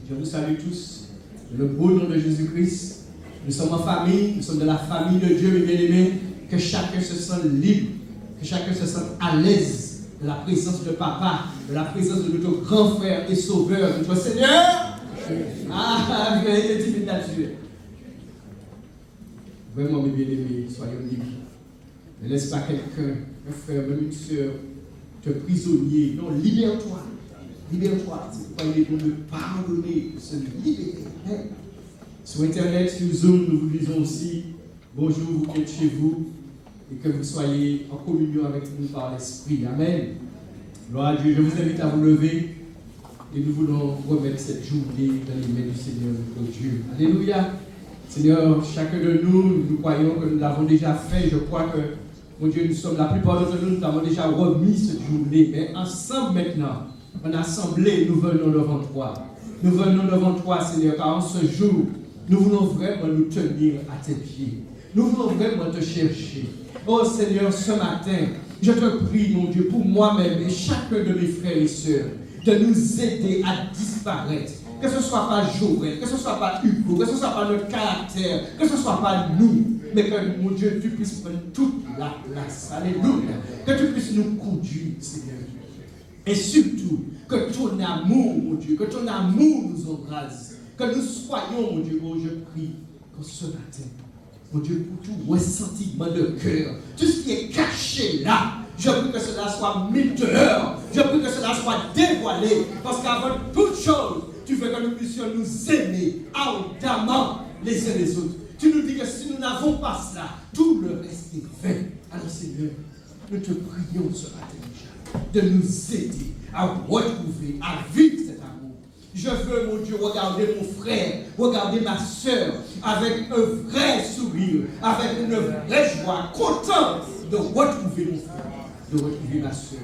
Je vous salue tous. Dans le beau nom de Jésus-Christ. Nous sommes en famille, nous sommes de la famille de Dieu, mes bien-aimés. Que chacun se sente libre, que chacun se sente à l'aise de la présence de Papa, de la présence de notre grand frère et sauveur, notre Seigneur. Ah, il est divine nature. Vraiment, mes bien-aimés, soyons libres. Ne laisse pas quelqu'un, un frère, même une soeur, te prisonnier. Non, libère-toi. Libère-toi. C'est pourquoi il est bon de pardonner, de se libérer. Hein? Sur Internet, sur Zoom, nous vous disons aussi bonjour, vous qui êtes chez vous, et que vous soyez en communion avec nous par l'Esprit. Amen. Gloire à Dieu. Je vous invite à vous lever et nous voulons remettre cette journée dans les mains du Seigneur notre Dieu. Alléluia. Seigneur, chacun de nous, nous croyons que nous l'avons déjà fait. Je crois que, mon Dieu, nous sommes, la plupart d'entre nous, nous avons déjà remis cette journée. Mais ensemble maintenant, en assemblée, nous venons devant toi. Nous venons devant toi, Seigneur, car en ce jour, nous voulons vraiment nous tenir à tes pieds. Nous voulons vraiment te chercher. Oh Seigneur, ce matin, je te prie, mon Dieu, pour moi-même et chacun de mes frères et sœurs, de nous aider à disparaître. Que ce ne soit pas Joël, que ce ne soit pas Hugo, que ce ne soit pas notre caractère, que ce ne soit pas nous, mais que, mon Dieu, tu puisses prendre toute la place. Alléluia. Que tu puisses nous conduire, Seigneur. Et surtout, que ton amour, mon Dieu, que ton amour nous embrase. Que nous soyons, mon Dieu, oh, je prie, que ce matin, mon Dieu, pour tout ressentiment de cœur, tout ce qui est caché là, je prie que cela soit mis dehors, je prie que cela soit dévoilé, parce qu'avant toute chose, tu veux que nous puissions nous aimer ardemment les uns les autres. Tu nous dis que si nous n'avons pas cela, tout le reste est vain. Alors Seigneur, nous te prions ce matin déjà, de nous aider à retrouver, à vivre cet amour. Je veux, mon Dieu, regarder mon frère, regarder ma soeur avec un vrai sourire, avec une vraie joie, content de retrouver mon frère, de retrouver ma soeur.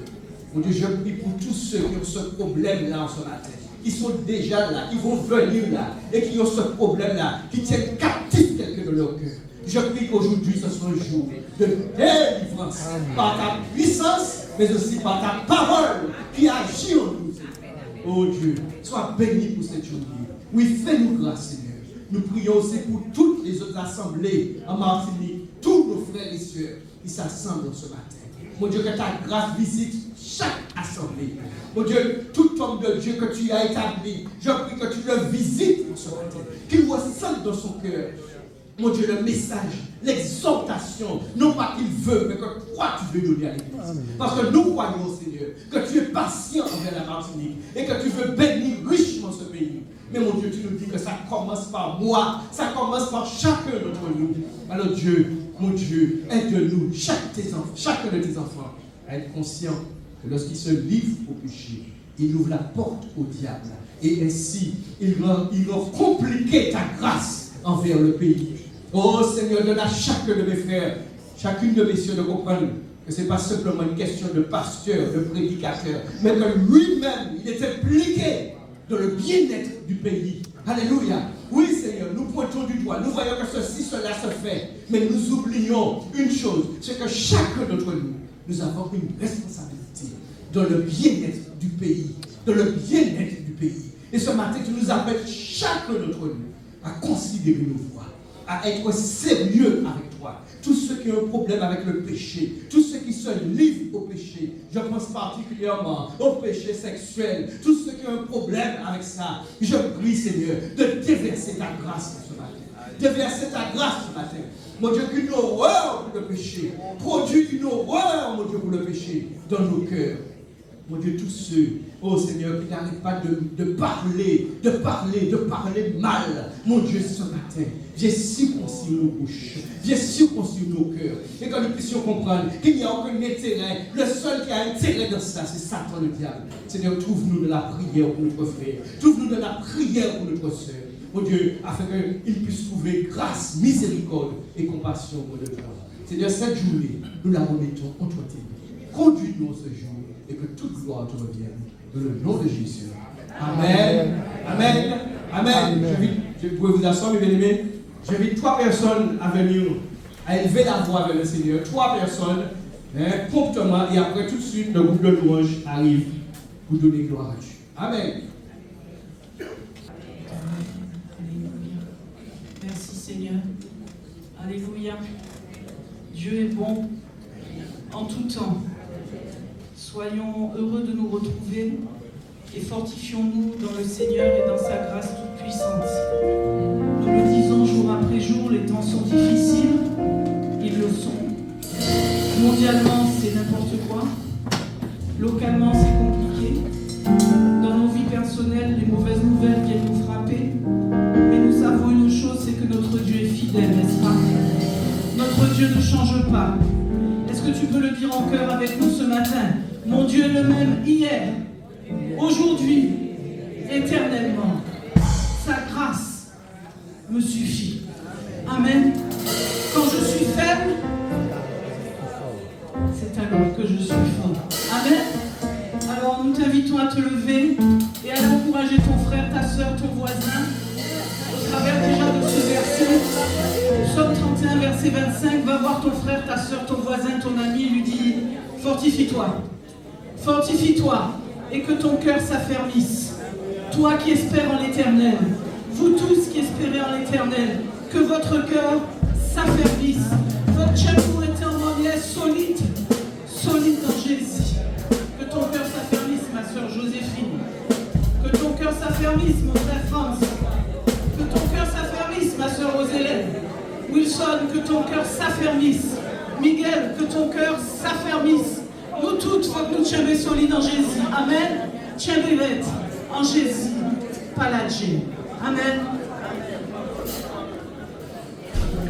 Mon Dieu, je prie pour tous ceux qui ont ce problème-là en ce matin, qui sont déjà là, qui vont venir là, et qui ont ce problème-là, qui tiennent captif quelqu'un de leur cœur. Je prie qu'aujourd'hui, ce soit un jour de délivrance, par ta puissance, mais aussi par ta parole qui agit en nous. Oh Dieu, sois béni pour cette journée. Oui, fais-nous grâce, Seigneur. Nous prions aussi pour toutes les autres assemblées en Martinique, tous nos frères et sœurs qui s'assemblent ce matin. Mon Dieu, que ta grâce visite chaque assemblée. Mon Dieu, tout homme de Dieu que tu as établi, je prie que tu le visites ce matin, qu'il ressente dans son cœur. Mon Dieu, le message, l'exhortation, non pas qu'il veut, mais que toi tu veux donner à l'Église. Parce que nous croyons, Seigneur, que tu es patient envers la Martinique et que tu veux bénir richement ce pays. Mais mon Dieu, tu nous dis que ça commence par moi, ça commence par chacun d'entre nous. Alors Dieu, mon Dieu, aide-nous, chacun de tes enfants, à être conscient que lorsqu'ils se livrent au péché, ils ouvrent la porte au diable. Et ainsi, ils vont compliquer ta grâce envers le pays. Oh Seigneur, donne à chacun de mes frères, chacune de mes sœurs de comprendre que ce n'est pas simplement une question de pasteur, de prédicateur, mais que lui-même, il est impliqué dans le bien-être du pays. Alléluia. Oui Seigneur, nous pointons du doigt, nous voyons que ceci, cela se fait, mais nous oublions une chose, c'est que chacun d'entre nous, nous avons une responsabilité dans le bien-être du pays, dans le bien-être du pays. Et ce matin, tu nous appelles chacun d'entre nous à considérer nos voies, à être sérieux avec toi. Tous ceux qui ont un problème avec le péché, tous ceux qui se livrent au péché, je pense particulièrement au péché sexuel, tous ceux qui ont un problème avec ça, je prie Seigneur de déverser ta grâce ce matin. Déverser ta grâce ce matin. Mon Dieu, qu'une horreur pour le péché, produit une horreur, mon Dieu, pour le péché dans nos cœurs. Mon Dieu, tous ceux, oh Seigneur, qui n'arrêtent pas de parler mal. Mon Dieu, ce matin, viens circoncire nos bouches, viens circoncire nos cœurs. Et que nous puissions comprendre qu'il n'y a aucun intérêt. Le seul qui a intérêt dans ça, c'est Satan le diable. Seigneur, trouve-nous de la prière pour notre frère. Trouve-nous de la prière pour notre soeur. Mon Dieu, afin qu'il puisse trouver grâce, miséricorde et compassion pour le temps. Seigneur, cette journée, nous la remettons entre tes mains. Conduis-nous ce jour. Et que toute gloire te revienne. Dans le nom de Jésus. Amen. Amen. Amen. Je pouvez vous asseoir, mes bien-aimés. J'invite 3 personnes à venir, à élever la voix vers le Seigneur. 3 personnes, promptement, et après tout de suite, le groupe de louanges arrive pour donner gloire à Dieu. Amen. Alléluia. Dieu est bon en tout temps. Soyons heureux de nous retrouver et fortifions-nous dans le Seigneur et dans sa grâce toute puissante. Nous le disons jour après jour, les temps sont difficiles, ils le sont. Mondialement, c'est n'importe quoi. Localement, c'est compliqué. Dans nos vies personnelles, les mauvaises nouvelles viennent nous frapper. Mais nous savons une chose, c'est que notre Dieu est fidèle, n'est-ce pas? Notre Dieu ne change pas. Est-ce que tu peux le dire en cœur avec nous ce matin? Mon Dieu est le même hier, aujourd'hui, éternellement. Sa grâce me suffit. Amen. Quand je suis faible, c'est alors que je suis fort. Amen. Alors nous t'invitons à te lever et à encourager ton frère, ta soeur, ton voisin au travers déjà de ce verset. Psaume 31, verset 25, va voir ton frère, ta soeur, ton voisin, ton ami et lui dit: fortifie-toi, fortifie-toi et que ton cœur s'affermisse. Toi qui espères en l'Éternel, vous tous qui espérez en l'Éternel, que votre cœur s'affermisse, votre chapeau est solide, solide dans Jésus. Que ton cœur s'affermisse, ma soeur Joséphine. Que ton cœur s'affermisse, mon frère France. Que ton cœur s'affermisse, ma soeur Roselène. Wilson, que ton cœur s'affermisse. Miguel, que ton cœur s'affermisse. Nous toutes, faut que nous tiens solides en Jésus. Amen. Tiens en Jésus. Paladje. Amen.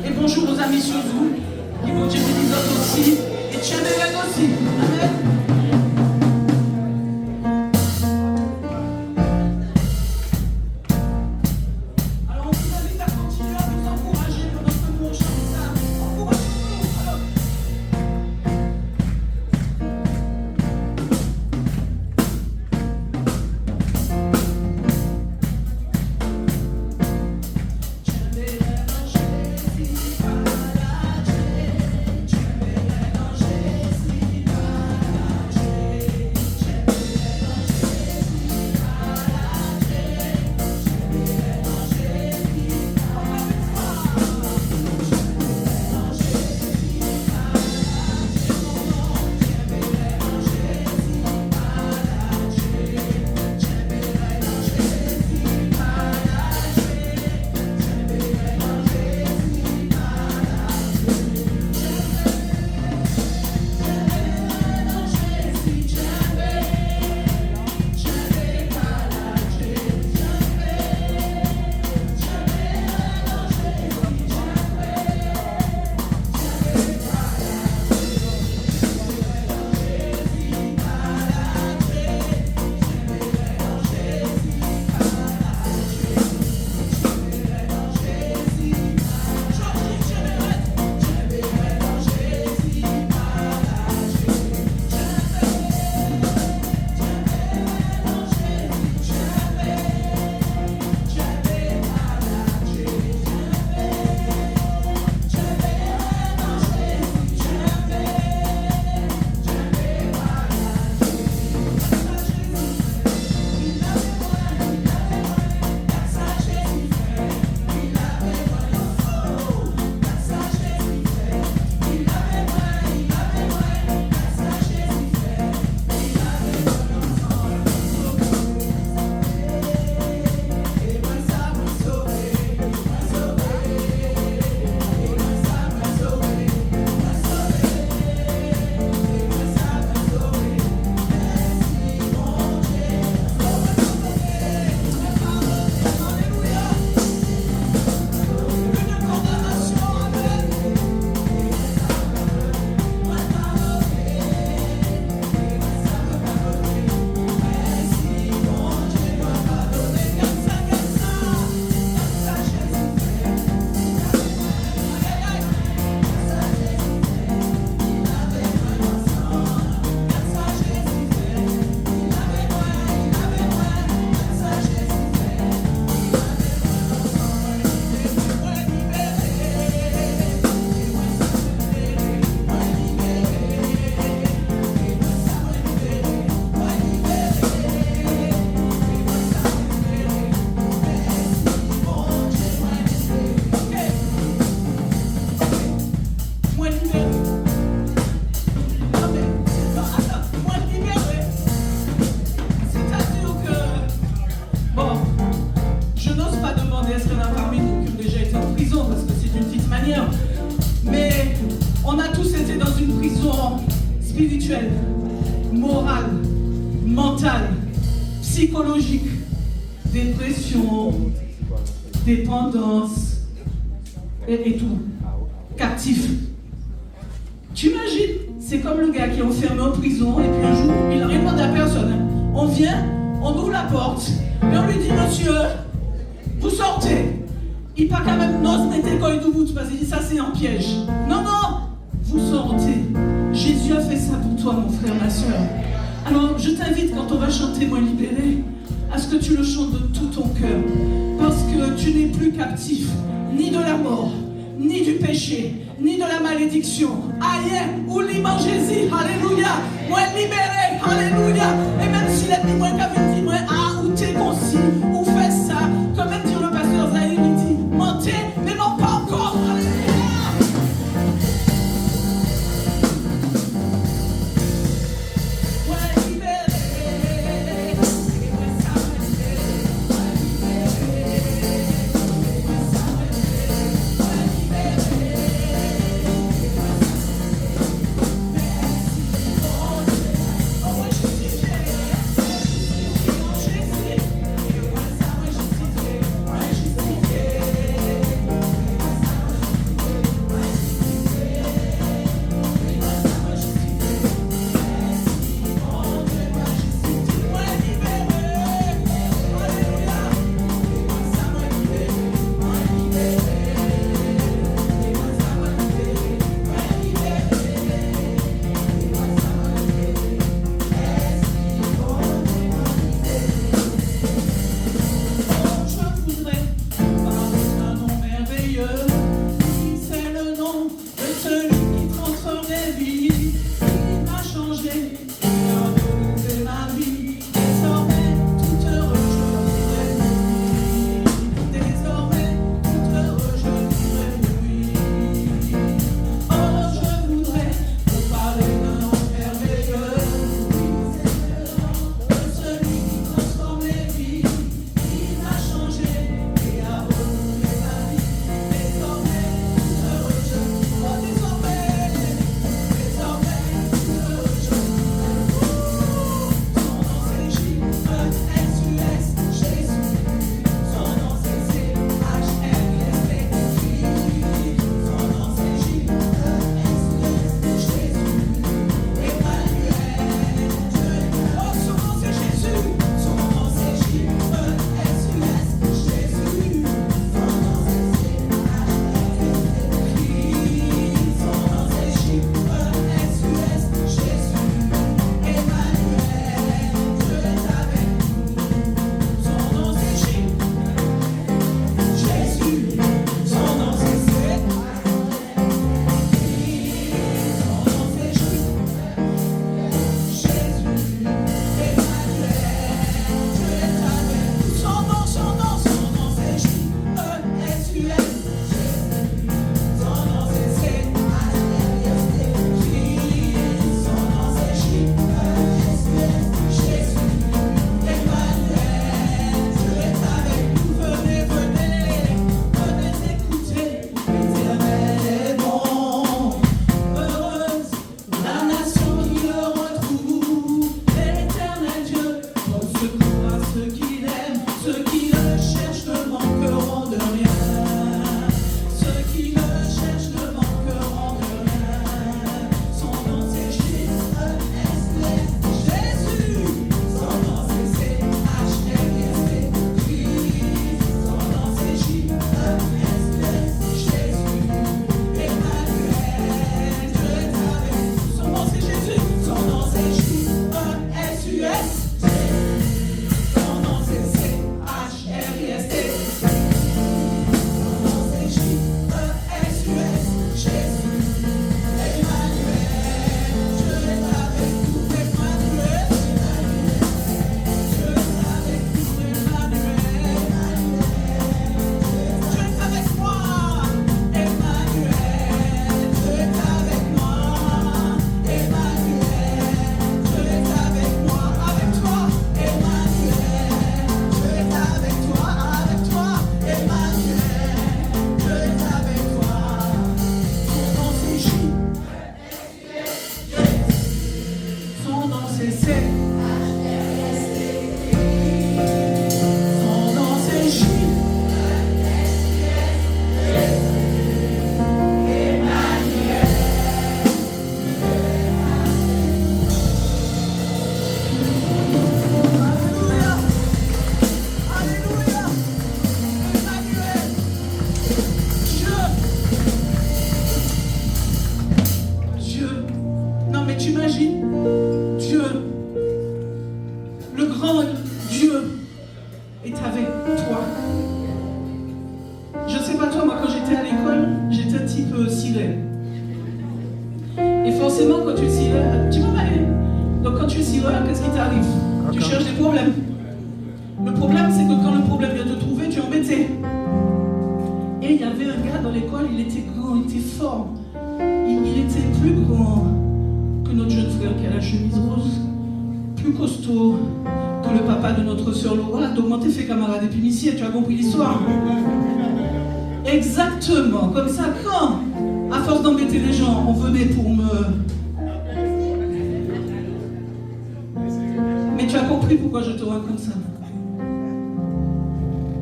Et bonjour aux amis sur Zoom. Qui vont Dieu bénisse aussi. Et tiens aussi. Amen. Jésus, manière. Mais on a tous été dans une prison spirituelle, morale, mentale, psychologique, dépression, dépendance et tout. Captif. Tu imagines, c'est comme le gars qui est enfermé en prison et puis un jour, il n'a rien demandé à personne. On vient, on ouvre la porte et on lui dit, monsieur, vous sortez. Il pas quand même n'ose mettre quand il vous parce qu'il dit ça c'est un piège. Non, non, vous sortez. Jésus a fait ça pour toi, mon frère, ma soeur. Alors je t'invite quand on va chanter Moi libéré, à ce que tu le chantes de tout ton cœur. Parce que tu n'es plus captif, ni de la mort, ni du péché, ni de la malédiction. Aïe, ou l'image Jésus, alléluia. Moi libéré, alléluia. Et même si l'ennemi moi qui dit moi, ah, ou t'es concis, ou fais ça, comme même dit le pasteur Zahir, il dit, mentez, mais non pas encore, alléluia. petit peu ciré. Et forcément, quand tu es ciré, tu vas mal. Donc quand tu es ciré, qu'est-ce qui t'arrive? Tu cherches des problèmes. Le problème, c'est que quand le problème vient te trouver, tu es embêté. Et il y avait un gars dans l'école, il était grand, il était fort. Il était plus grand que notre jeune frère qui a la chemise rose, plus costaud que le papa de notre sœur Laura. Donc, t'es fait camarade épinicier, tu as compris l'histoire? Exactement, comme ça, quand, à force d'embêter les gens, on venait pour me... Mais tu as compris pourquoi je te raconte ça?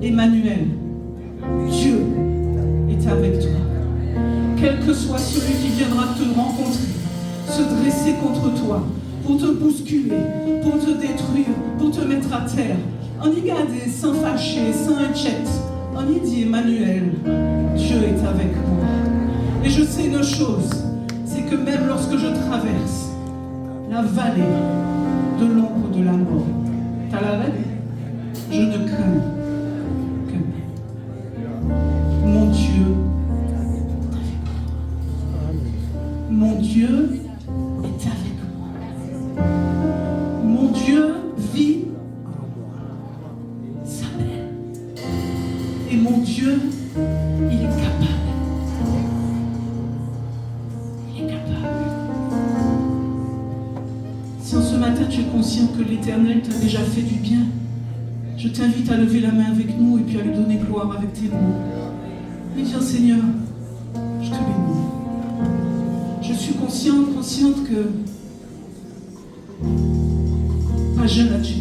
Emmanuel, Dieu est avec toi. Quel que soit celui qui viendra te rencontrer, se dresser contre toi, pour te bousculer, pour te détruire, pour te mettre à terre. On y garde sans fâcher, sans inquiète. On y dit Emmanuel, Dieu est avec moi. Et je sais une chose, c'est que même lorsque je traverse la vallée de l'ombre de la mort, t'as la rêve? Je ne crains que mon Dieu est avec moi. Mon Dieu est avec moi. Mon Dieu vit sa paix. Et mon Dieu, il est capable. Il est capable. Si en ce matin tu es conscient que l'Éternel t'a déjà fait du bien, je t'invite à lever la main avec nous et puis à lui donner gloire avec tes mots. Et dire Seigneur, je te bénis. Je suis consciente que ma jeune a Dieu.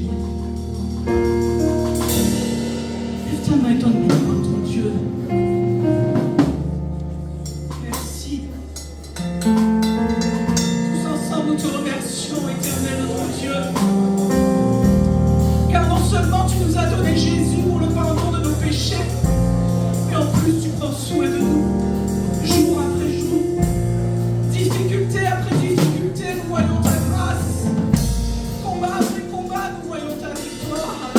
Lève ta main et donne gloire à ton Dieu. Merci. Tous ensemble, nous te remercions, Éternel, notre Dieu. Car non seulement tu nous as donné Jésus pour le pardon de nos péchés, mais en plus tu prends soin de nous, jour après jour. Difficulté après difficulté, nous voyons ta grâce. Combat après combat, nous voyons ta victoire.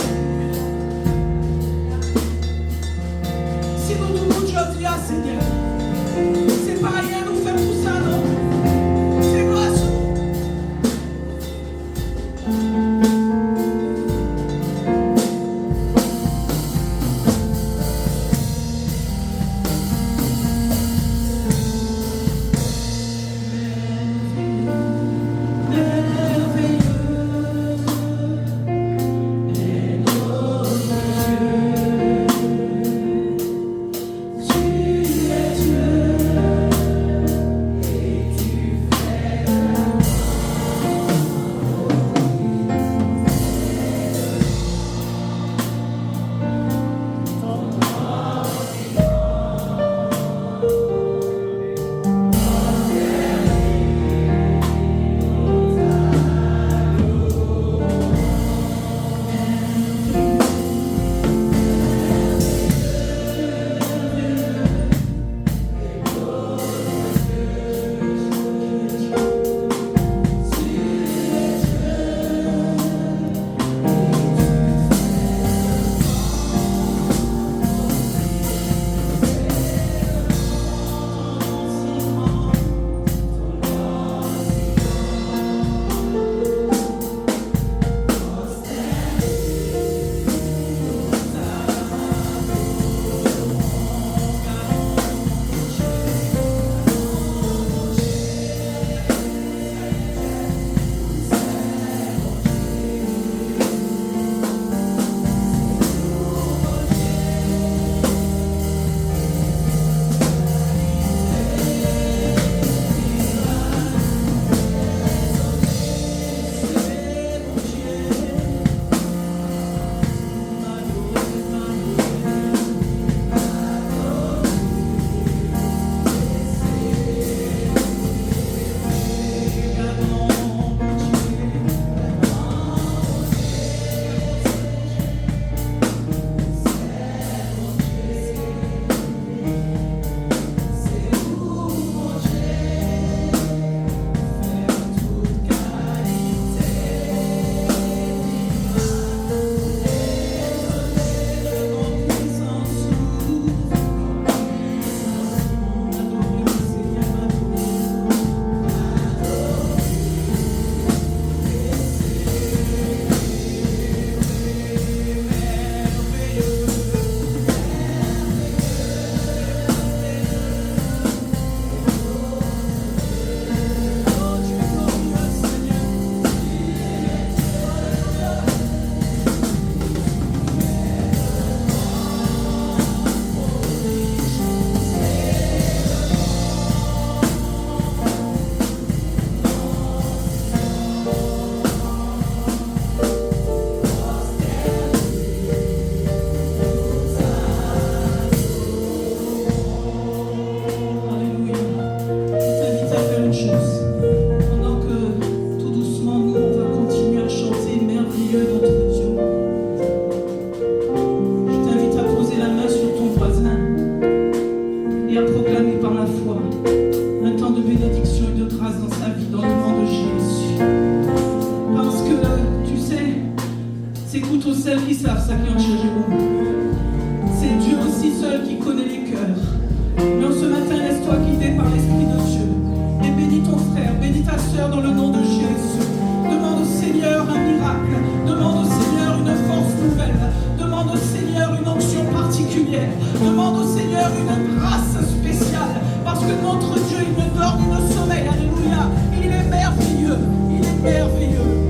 prière. Demande au Seigneur une grâce spéciale. Parce que notre Dieu, il ne dort ni ne sommeille. Alléluia. Il est merveilleux. Il est merveilleux.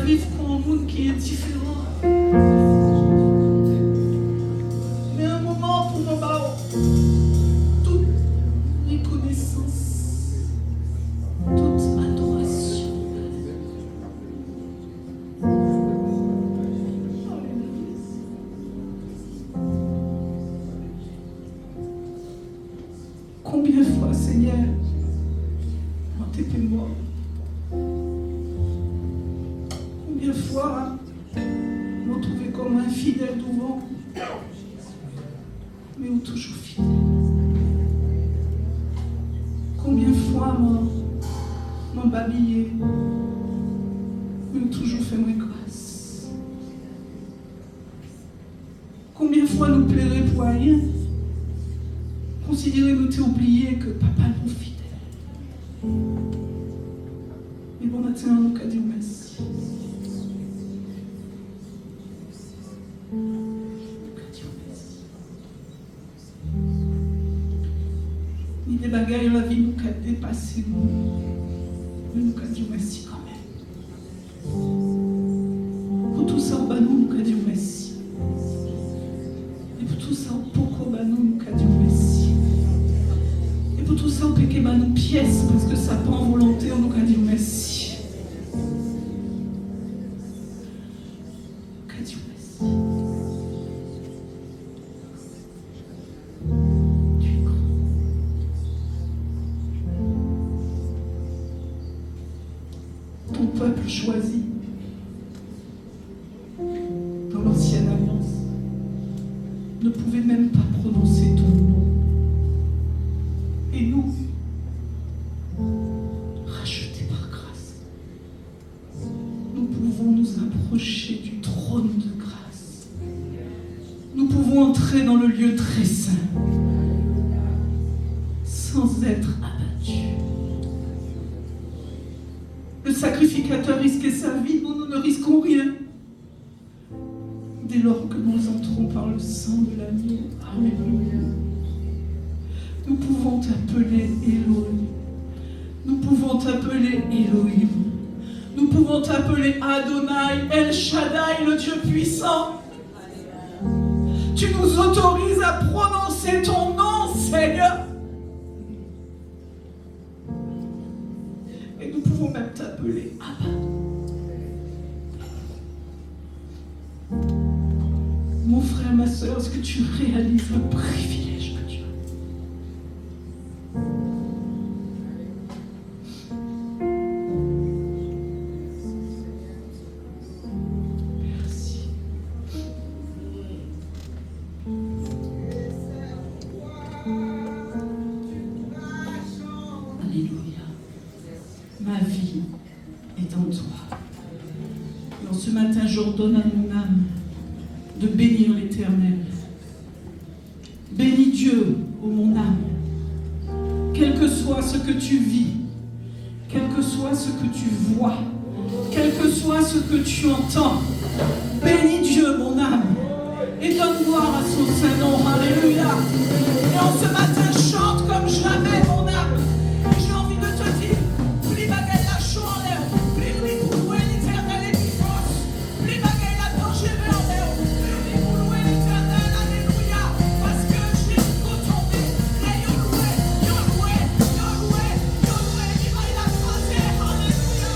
vivre pour un monde qui est différent. Mais un moment pour mon baron, toute reconnaissance, toute adoration. Combien de fois, Seigneur, quand tu étais mort, combien de fois m'ont trouvé comme infidèle devant, mais ont toujours fidèle. Combien de fois m'ont babillé, mais ont toujours fait moins grâce. Combien de fois nous plairait pour rien, considérer nous t'es oublié que papa nous fidèle. Mais bon matin, on nous a dit merci. Ni des bagailles la vie nous a dépassé nous. Mais nous a dit merci quand même. Pour tout ça, nous a dit merci. Et pour tout ça, pourquoi nous a dit merci. Et pour tout ça, on peut que nos pièces, parce que ça prend volonté, on nous a dit merci. On a dit merci. Tu es grand. Ton peuple choisi dans l'ancienne alliance ne pouvait même pas prononcer ton nom. Et nous, rachetés par grâce, nous pouvons nous approcher du trône de grâce. Nous pouvons entrer dans le lieu très saint sans être abattus. Le sacrificateur risquait sa vie, nous ne risquons rien. Dès lors que nous entrons par le sang de l'agneau, alléluia, nous pouvons t'appeler Elohim. Nous pouvons t'appeler Elohim. Nous pouvons t'appeler Adonai, El Shaddai, le Dieu puissant. Tu nous autorises à prononcer ton nom, Seigneur. Et nous pouvons même t'appeler Abba. Mon frère, ma soeur, est-ce que tu réalises le privilège que tu as? Merci. Alléluia. Ma vie est en toi. Et en ce matin, j'ordonne à mon âme de bénir l'Éternel. Bénis Dieu, ô mon âme. Quel que soit ce que tu vis, quel que soit ce que tu vois, quel que soit ce que tu entends, bénis Dieu, mon âme, et donne gloire à son saint nom. Alléluia. Et en ce matin, chante comme jamais, mon âme. Et j'ai envie de te dire, plus bagaille la chou en l'air, plus lui pour louer l'Éternel et qui force, plus bagaille la dangereux en l'air, plus lui pour louer l'Éternel. Alléluia. Parce que Jésus tombé, et yo loué, il va la croiser. Alléluia.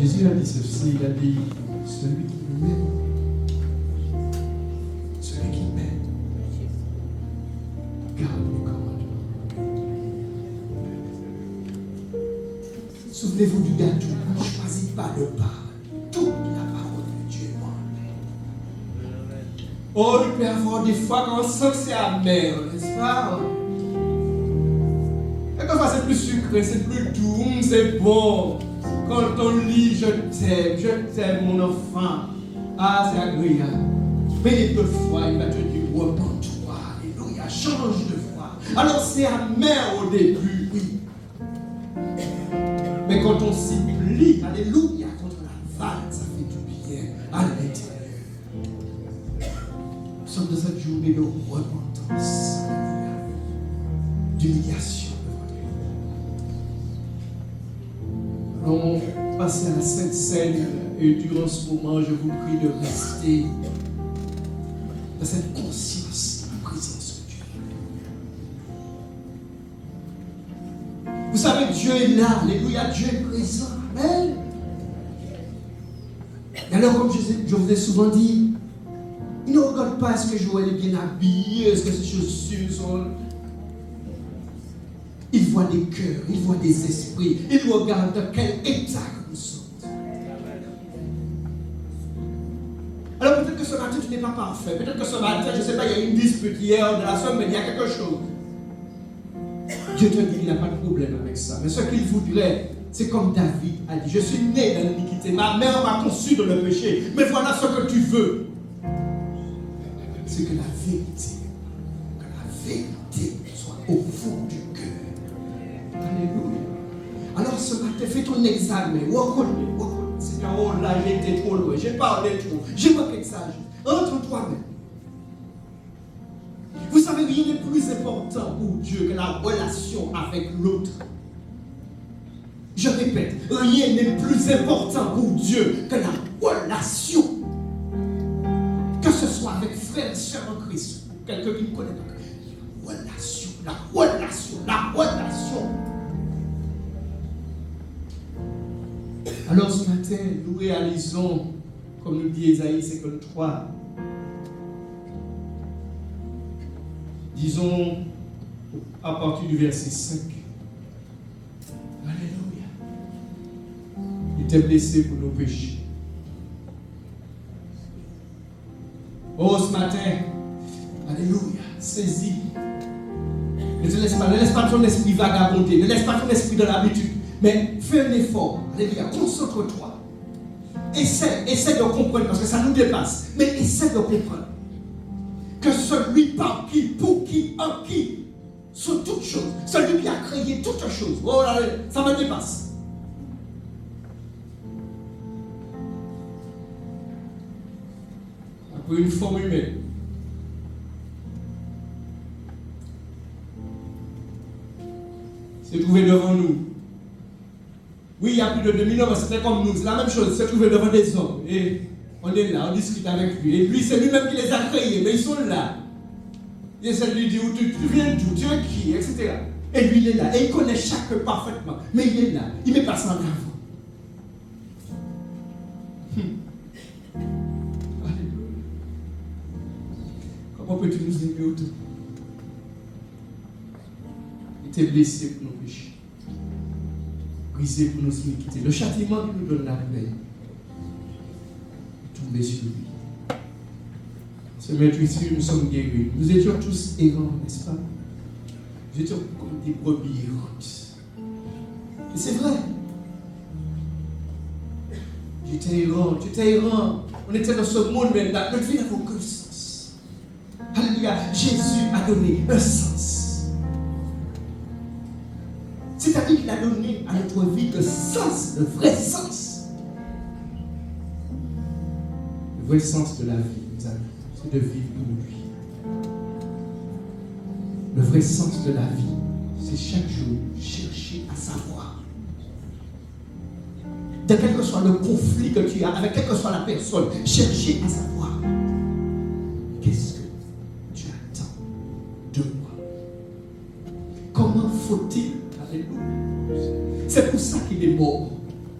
Jésus a dit ceci, il a dit, celui qui m'aime, garde mes commandements. Souvenez-vous du gâteau, ne choisis pas le pain, toute la parole de Dieu est bonne. Oh, il peut y avoir des fois quand on sent que c'est amer, n'est-ce pas? Et quand c'est plus sucré, c'est plus doux, c'est bon. Quand on lit, je t'aime mon enfant. Ah, c'est agréable. Mais d'autres fois, il va te dire, repens-toi, alléluia, change de foi. Alors c'est amer au début, oui. Mais quand on s'y plie, alléluia, contre la vague, ça fait du bien à l'intérieur. Nous sommes dans cette journée de repentance, alléluia, d'humiliation. Allons passer à la Sainte Seine et durant ce moment, je vous prie de rester dans cette conscience de la présence de Dieu. Vous savez, Dieu est là, alléluia, Dieu est présent, amen. Et alors, comme je vous ai souvent dit, il ne regarde pas est-ce que Joël est bien habillé, est-ce que ses chaussures sont... Il voit des cœurs, il voit des esprits, il regarde dans quel état nous sommes. Alors peut-être que ce matin tu n'es pas parfait, peut-être que ce matin, je ne sais pas, il y a une dispute hier de la somme, mais il y a quelque chose. Dieu te dit qu'il n'a pas de problème avec ça, mais ce qu'il voudrait, c'est comme David a dit, je suis né dans l'iniquité, ma mère m'a conçu dans le péché, mais voilà ce que tu veux. C'est que la vérité soit au fond du cœur. Alléluia. Alors ce matin, fais ton examen. Reconnais. Seigneur, oh là, j'ai été trop loin. J'ai parlé trop. J'ai manqué de sagesse. Entre toi-même. Vous savez, rien n'est plus important pour Dieu que la relation avec l'autre. Je répète, rien n'est plus important pour Dieu que la relation. Que ce soit avec frère et soeur en Christ, ou quelqu'un qui ne connaît pas. La relation. Alors ce matin, nous réalisons, comme nous dit Ésaïe 53, disons à partir du verset 5. Alléluia. Il était blessé pour nos péchés. Oh, ce matin, alléluia, saisis. Ne laisse pas ton esprit vagabonder, ne laisse pas ton esprit de l'habitude, mais fais un effort, alléluia, concentre-toi. Essaie de comprendre, parce que ça nous dépasse, mais essaie de comprendre que celui par qui, pour qui, en qui, sont toutes choses, celui qui a créé toutes choses, oh là, ça me dépasse. Après une forme humaine. Se trouver devant nous. Oui, il y a plus de 2000 ans, c'était comme nous, c'est la même chose, se trouver devant des hommes. Et on est là, on discute avec lui. Et lui, c'est lui-même qui les a créés, mais ils sont là. Il essaie de lui dire, tu viens d'où, tu es qui, etc. Et lui, il est là, et il connaît chaque parfaitement. Mais il est là, il met pas ça en avant. Alléluia. Comment peux-tu nous aimer autant? Il était blessé pour nos péchés, brisé pour nos iniquités. Le châtiment qui nous donne la paix est tombé sur lui. Ce matin ici, nous sommes guéris. Nous étions tous errants, n'est-ce pas? Nous étions comme des brebis errantes. Et c'est vrai. J'étais errant, tu étais errant. On était dans ce monde, mais notre vie n'avait aucun sens. Alléluia. Jésus a donné un sens. C'est-à-dire qu'il a donné à notre vie le sens, le vrai sens. Le vrai sens de la vie, mes amis, c'est de vivre pour lui. Le vrai sens de la vie, c'est chaque jour chercher à savoir. De quel que soit le conflit que tu as, avec quelle que soit la personne, chercher à savoir qu'est-ce que tu attends de moi. Comment faut-il? Alléluia. C'est pour ça qu'il est mort.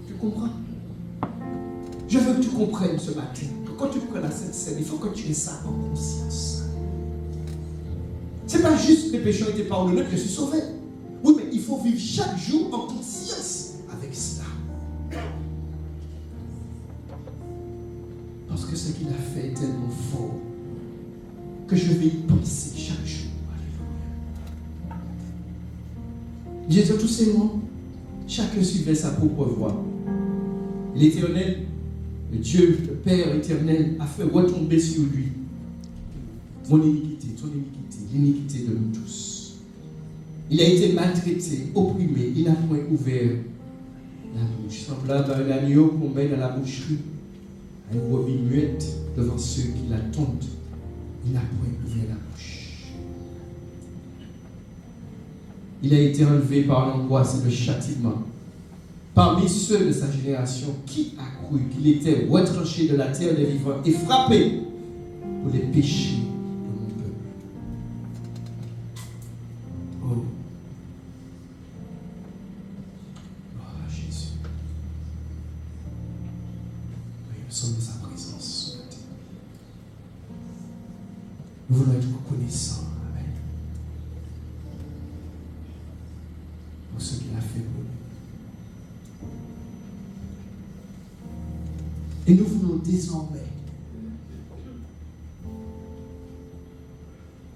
Tu comprends? Je veux que tu comprennes ce matin que quand tu prends la Sainte Seine, il faut que tu aies ça en conscience. Ce n'est pas juste que les péchés ont été pardonnés que je suis sauvé. Oui, mais il faut vivre chaque jour en conscience avec cela. Parce que ce qu'il a fait est tellement fort que je vais y penser chaque jour. Jésus, tous ces mots, chacun suivait sa propre voie. L'Éternel, le Dieu, le Père éternel, a fait retomber sur lui mon iniquité, ton iniquité, l'iniquité de nous tous. Il a été maltraité, opprimé, il n'a point ouvert la bouche. Semblable à un agneau qu'on met dans la boucherie, à une brebis muette devant ceux qui l'attendent. Il n'a point ouvert la bouche. Il a été enlevé par l'angoisse et le châtiment. Parmi ceux de sa génération, qui a cru qu'il était retranché de la terre des vivants et frappé pour les péchés de mon peuple? Oh, Jésus. Oui, nous sommes dans sa présence ce matin. Nous voulons être reconnaissants. Amen. Pour ce qu'il a fait pour nous. Et nous voulons désormais,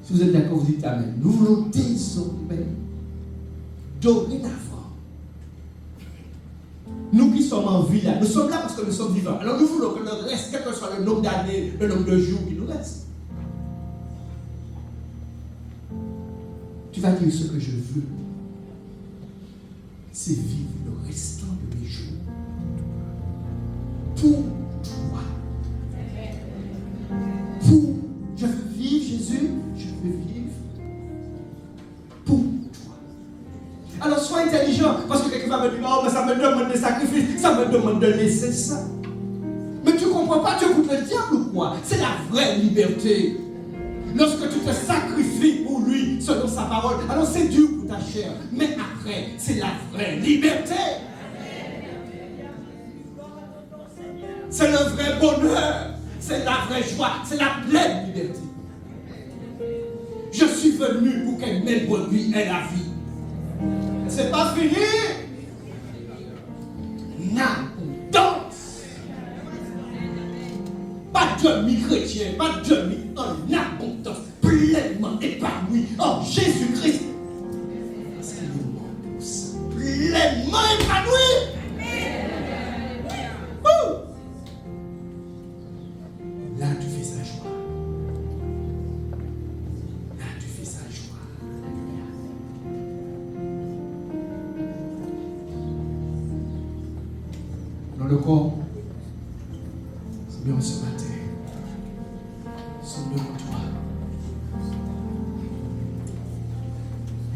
si vous êtes d'accord, vous dites Amen. Nous voulons désormais, dorénavant, nous qui sommes en vie là, nous sommes là parce que nous sommes vivants. Alors nous voulons que le reste, quel que soit le nombre d'années, le nombre de jours qui nous reste, tu vas dire ce que je veux, c'est vivre le restant de mes jours pour toi. Je veux vivre, Jésus, je veux vivre pour toi. Alors sois intelligent, parce que quelqu'un va me dire, oh, mais ça me demande des sacrifices, ça me demande de laisser ça. Mais tu ne comprends pas, tu écoutes le diable ou quoi? C'est la vraie liberté. Lorsque tu te sacrifies pour lui, selon sa parole, alors c'est dur pour ta chair. Mais après, c'est la vraie liberté. C'est le vrai bonheur, c'est la vraie joie, c'est la pleine liberté. Je suis venu pour qu'elle mêle brebis ait la vie. C'est pas fini. Abondance. Pas de mi-chrétien, pas de mi, en abondance, pleinement épanoui en Jésus-Christ. Parce qu'il nous manque pour ça. Pleinement épanoui. Là, tu fais sa joie. Là, tu fais sa joie. Dans le corps, c'est bien ce matin. Sommes devant toi.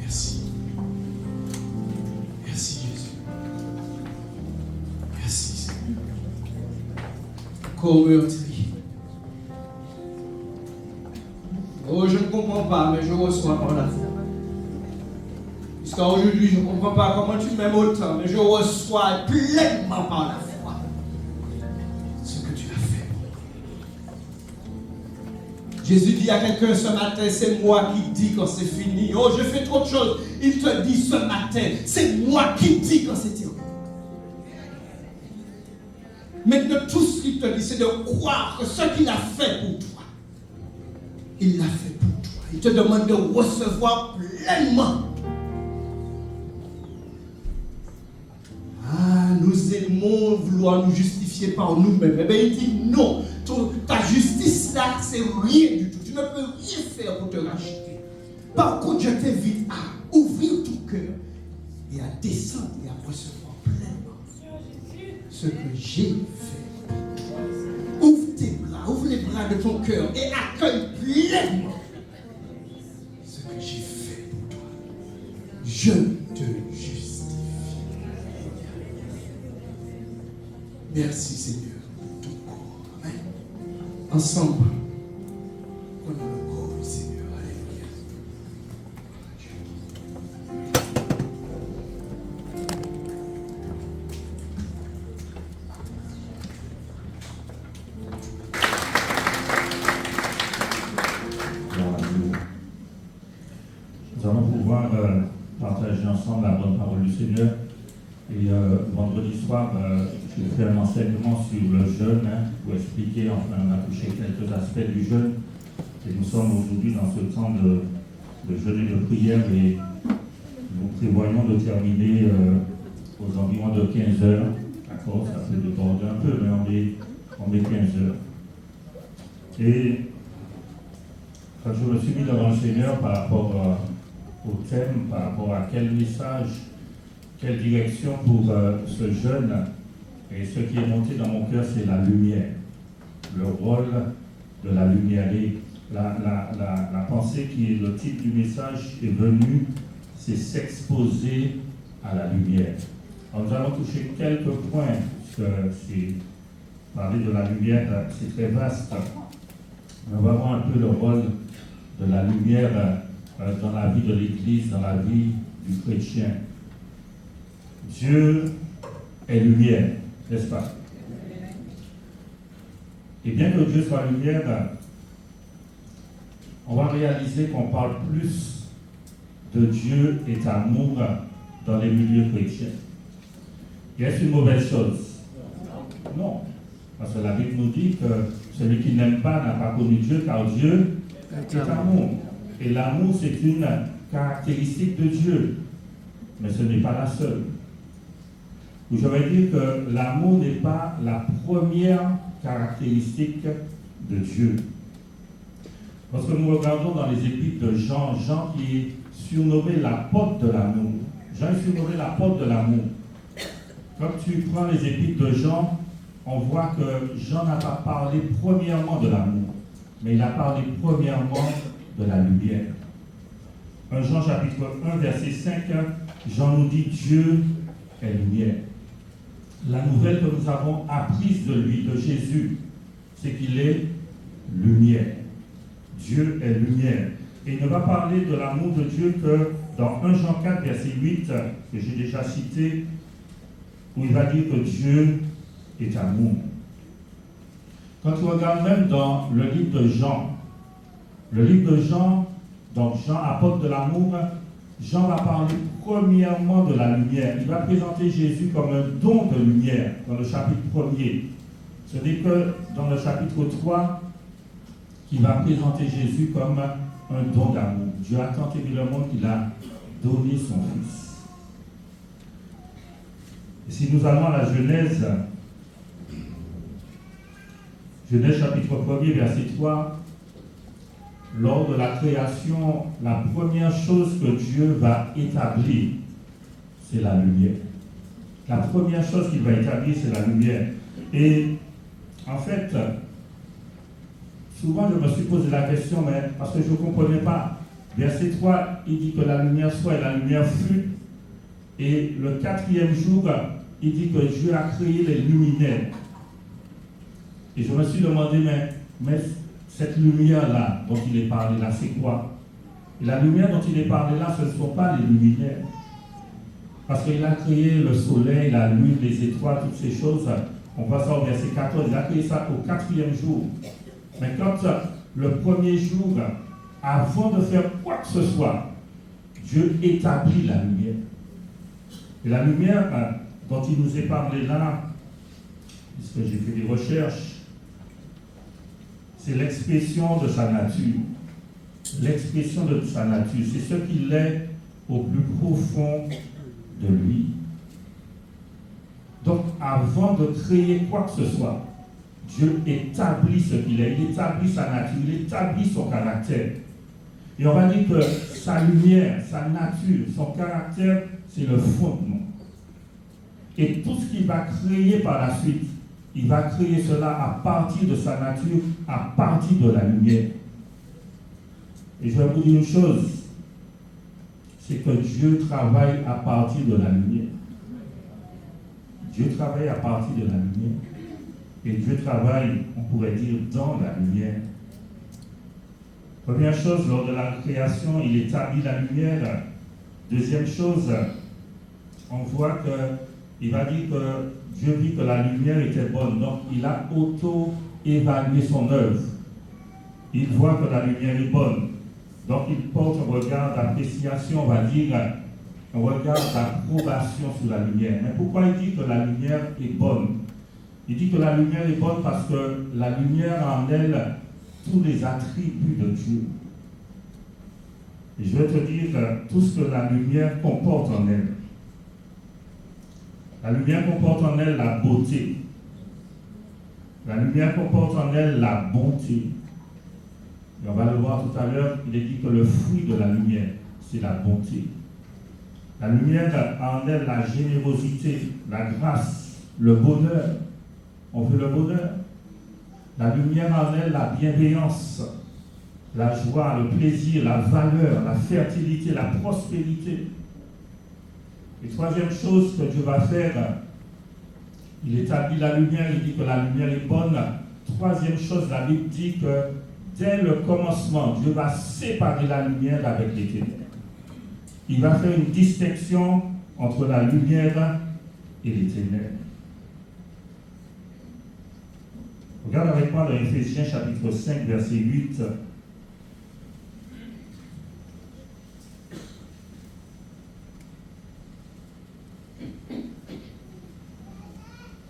Merci. Merci, Jésus. Merci, Seigneur. Corps meurtri. Oh, je ne comprends pas, mais je reçois par la foi. Jusqu'à aujourd'hui, je ne comprends pas comment tu m'aimes autant, mais je reçois pleinement par la foi ce que tu as fait. Jésus dit à quelqu'un ce matin, c'est moi qui dis quand c'est fini. Oh, je fais trop de choses. Il te dit ce matin, c'est moi qui dis quand c'est terminé. Maintenant, tout ce qu'il te dit, c'est de croire que ce qu'il a fait pour toi, il l'a fait pour toi. Il te demande de recevoir pleinement. Ah, nous aimons vouloir nous justifier par nous-mêmes. Eh bien, il dit non. Ta justice là, c'est rien du tout. Tu ne peux rien faire pour te racheter. Par contre, je t'invite à ouvrir ton cœur et à descendre et à recevoir pleinement ce que j'ai fait. Ouvre tes bras, ouvre les bras de ton cœur et accueille pleinement ce que j'ai fait pour toi. Je te justifie. Merci Seigneur pour ton corps. Amen. Ensemble, prenons le corps du Seigneur. Alléluia. du Seigneur. Et vendredi soir, j'ai fait un enseignement sur le jeûne, pour expliquer, enfin, on a touché quelques aspects du jeûne. Et nous sommes aujourd'hui dans ce temps de jeûne et de prière, et nous prévoyons de terminer aux environs de 15 heures. D'accord, ça peut déborder un peu, mais on est 15 heures. Et quand je me suis mis devant le Seigneur par rapport au thème, par rapport à quel message, quelle direction pour ce jeûne, et ce qui est monté dans mon cœur, c'est la lumière, le rôle de la lumière. Et la pensée qui est le titre du message est venue, c'est s'exposer à la lumière. Alors, nous allons toucher quelques points, parce que parler de la lumière, c'est très vaste. On va voir un peu le rôle de la lumière dans la vie de l'Église, dans la vie du chrétien. Dieu est lumière, n'est-ce pas? Et bien que Dieu soit lumière, on va réaliser qu'on parle plus de Dieu et d'amour dans les milieux chrétiens. Est-ce une mauvaise chose? Non. Parce que la Bible nous dit que celui qui n'aime pas n'a pas connu Dieu, car Dieu est amour. Et l'amour, c'est une caractéristique de Dieu. Mais ce n'est pas la seule. Ou je vais dire que l'amour n'est pas la première caractéristique de Dieu. Lorsque nous regardons dans les épîtres de Jean, Jean qui est surnommé l'apôtre de l'amour. Jean est surnommé l'apôtre de l'amour. Quand tu prends les épîtres de Jean, on voit que Jean n'a pas parlé premièrement de l'amour, mais il a parlé premièrement de la lumière. 1 Jean chapitre 1, verset 5, Jean nous dit « Dieu est lumière ». La nouvelle que nous avons apprise de lui, de Jésus, c'est qu'il est lumière. Dieu est lumière. Et il ne va parler de l'amour de Dieu que dans 1 Jean 4, verset 8, que j'ai déjà cité, où il va dire que Dieu est amour. Quand tu regardes même dans le livre de Jean, donc Jean, apôtre de l'amour, Jean va parler premièrement de la lumière. Il va présenter Jésus comme un don de lumière dans le chapitre 1er. Ce n'est que dans le chapitre 3 qu'il va présenter Jésus comme un don d'amour. Dieu a tant aimé le monde qu'il a donné son Fils. Et si nous allons à la Genèse chapitre 1er, verset 3, lors de la création, la première chose que Dieu va établir, c'est la lumière. La première chose qu'il va établir, c'est la lumière. Et en fait, souvent je me suis posé la question, mais parce que je ne comprenais pas. Verset 3, il dit que la lumière soit et la lumière fut. Et le 4e jour, il dit que Dieu a créé les luminaires. Et je me suis demandé, mais cette lumière-là dont il est parlé là, c'est quoi? Et la lumière dont il est parlé là, ce ne sont pas les luminaires. Parce qu'il a créé le soleil, la lune, les étoiles, toutes ces choses. On voit ça au verset 14. Il a créé ça au 4e jour. Mais quand le premier jour, avant de faire quoi que ce soit, Dieu établit la lumière. Et la lumière dont il nous est parlé là, puisque j'ai fait des recherches, c'est l'expression de sa nature. L'expression de sa nature, c'est ce qu'il est au plus profond de lui. Donc, avant de créer quoi que ce soit, Dieu établit ce qu'il est, il établit sa nature, il établit son caractère. Et on va dire que sa lumière, sa nature, son caractère, c'est le fondement. Et tout ce qu'il va créer par la suite, il va créer cela à partir de sa nature, à partir de la lumière. Et je vais vous dire une chose, c'est que Dieu travaille à partir de la lumière. Dieu travaille à partir de la lumière. Et Dieu travaille, on pourrait dire, dans la lumière. Première chose, lors de la création, il établit la lumière. Deuxième chose, on voit qu'il va dire que Dieu dit que la lumière était bonne. Donc, il a auto-évalué son œuvre. Il voit que la lumière est bonne. Donc, il porte un regard d'appréciation, on va dire, un regard d'approbation sur la lumière. Mais pourquoi il dit que la lumière est bonne? Il dit que la lumière est bonne parce que la lumière a en elle tous les attributs de Dieu. Et je vais te dire tout ce que la lumière comporte en elle. La lumière comporte en elle la beauté. La lumière comporte en elle la bonté. Et on va le voir tout à l'heure, il est dit que le fruit de la lumière, c'est la bonté. La lumière a en elle la générosité, la grâce, le bonheur. On veut le bonheur. La lumière a en elle la bienveillance, la joie, le plaisir, la valeur, la fertilité, la prospérité. Et troisième chose que Dieu va faire, il établit la lumière, il dit que la lumière est bonne. Troisième chose, la Bible dit que dès le commencement, Dieu va séparer la lumière avec les ténèbres. Il va faire une distinction entre la lumière et les ténèbres. Regarde avec moi dans Éphésiens chapitre 5, verset 8.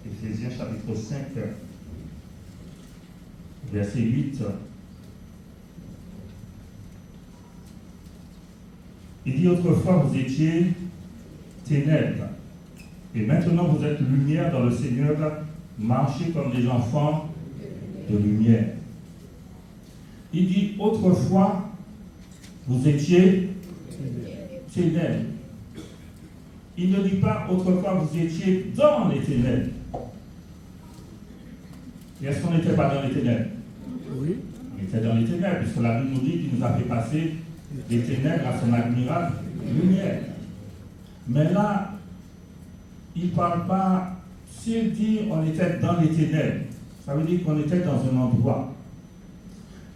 Éphésiens chapitre 5, verset 8. Il dit autrefois vous étiez ténèbres, et maintenant vous êtes lumière dans le Seigneur, marchez comme des enfants de lumière. Il dit autrefois vous étiez ténèbres. Il ne dit pas autrefois vous étiez dans les ténèbres. Et est-ce qu'on n'était pas dans les ténèbres? Oui. On était dans les ténèbres, puisque la Bible nous dit qu'il nous a fait passer des ténèbres à son admirable lumière. Mais là, il ne parle pas, s'il dit on était dans les ténèbres, ça veut dire qu'on était dans un endroit.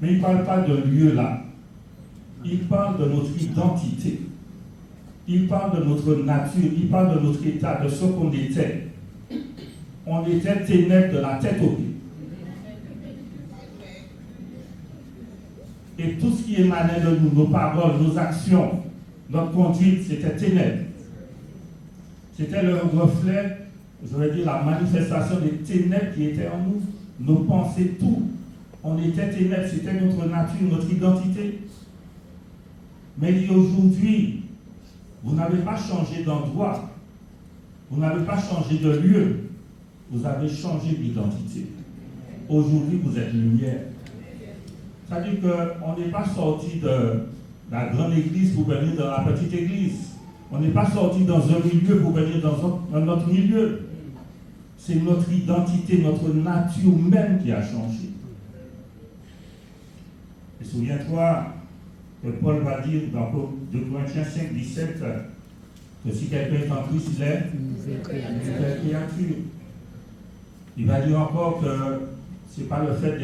Mais il ne parle pas de lieu là. Il parle de notre identité. Il parle de notre nature. Il parle de notre état, de ce qu'on était. On était ténèbres de la tête aux pieds. Et tout ce qui émanait de nous, nos paroles, nos actions, notre conduite, c'était ténèbres. C'était le reflet, je vais dire, la manifestation des ténèbres qui étaient en nous. Nos pensées, tout. On était ténèbres, c'était notre nature, notre identité. Mais aujourd'hui, vous n'avez pas changé d'endroit, vous n'avez pas changé de lieu, vous avez changé d'identité. Aujourd'hui, vous êtes lumière. C'est-à-dire qu'on n'est pas sorti de la grande église pour venir dans la petite église. On n'est pas sorti dans un milieu pour venir dans un autre milieu. C'est notre identité, notre nature même qui a changé. Et souviens-toi que Paul va dire dans 2 Corinthiens 5, 17 que si quelqu'un est en Christ, il est une nouvelle créature. Il va dire encore que ce n'est pas le fait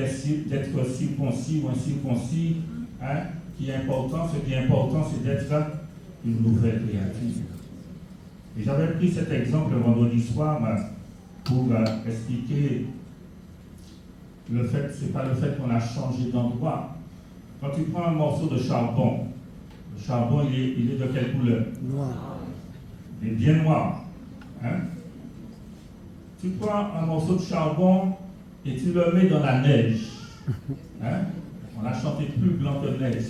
d'être circoncis ou incirconcis qui est important. Ce qui est important, c'est d'être une nouvelle créature. Et j'avais pris cet exemple le vendredi soir pour expliquer le fait, ce n'est pas le fait qu'on a changé d'endroit. Quand tu prends un morceau de charbon, le charbon, il est de quelle couleur? Noir. Il est bien noir. Tu prends un morceau de charbon et tu le mets dans la neige. On a chanté plus blanc que neige.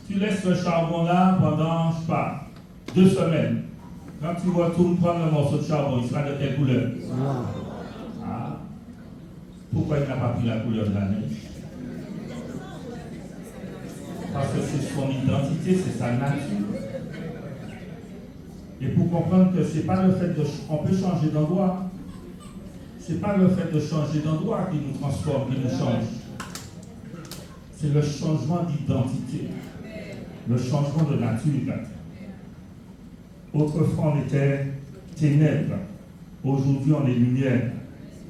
Tu laisses le charbon là pendant, je ne sais pas, 2 semaines. Quand tu retournes prendre le morceau de charbon, il sera de quelle couleur? Noir. Ah. Pourquoi il n'a pas pris la couleur de la neige? Parce que c'est son identité, c'est sa nature. Et pour comprendre que ce n'est pas le fait de... On peut changer d'endroit. Ce n'est pas le fait de changer d'endroit qui nous transforme, qui nous change. C'est le changement d'identité. Le changement de nature. Autrefois, on était ténèbres. Aujourd'hui, on est lumière.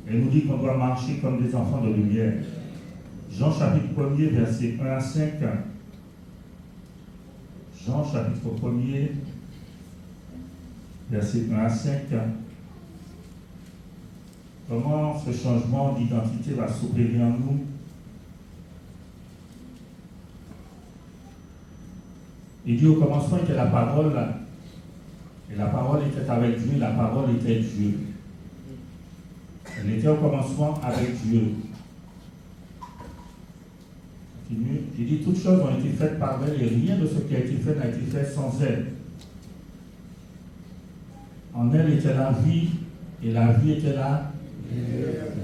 Elle nous dit qu'on doit marcher comme des enfants de lumière. Jean chapitre 1er, versets 1 à 5. Jean chapitre 1er, versets 1 à 5. Comment ce changement d'identité va s'opérer en nous? Il dit au commencement était la parole, et la parole était avec Dieu, la parole était Dieu. Elle était au commencement avec Dieu. Continue. Il dit toutes choses ont été faites par elle et rien de ce qui a été fait n'a été fait sans elle. En elle était la vie et la vie était la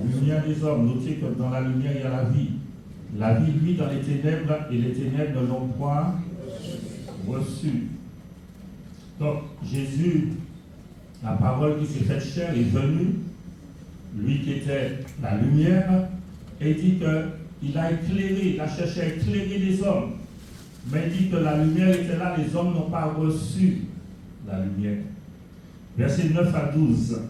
lumière des hommes. Notez que dans la lumière il y a la vie. La vie lui dans les ténèbres et les ténèbres ne l'ont point reçu. Donc Jésus, la parole qui s'est faite chair est venue, lui qui était la lumière, et il dit qu'il a éclairé, il a cherché à éclairer les hommes. Mais il dit que la lumière était là, les hommes n'ont pas reçu la lumière. Versets 9 à 12.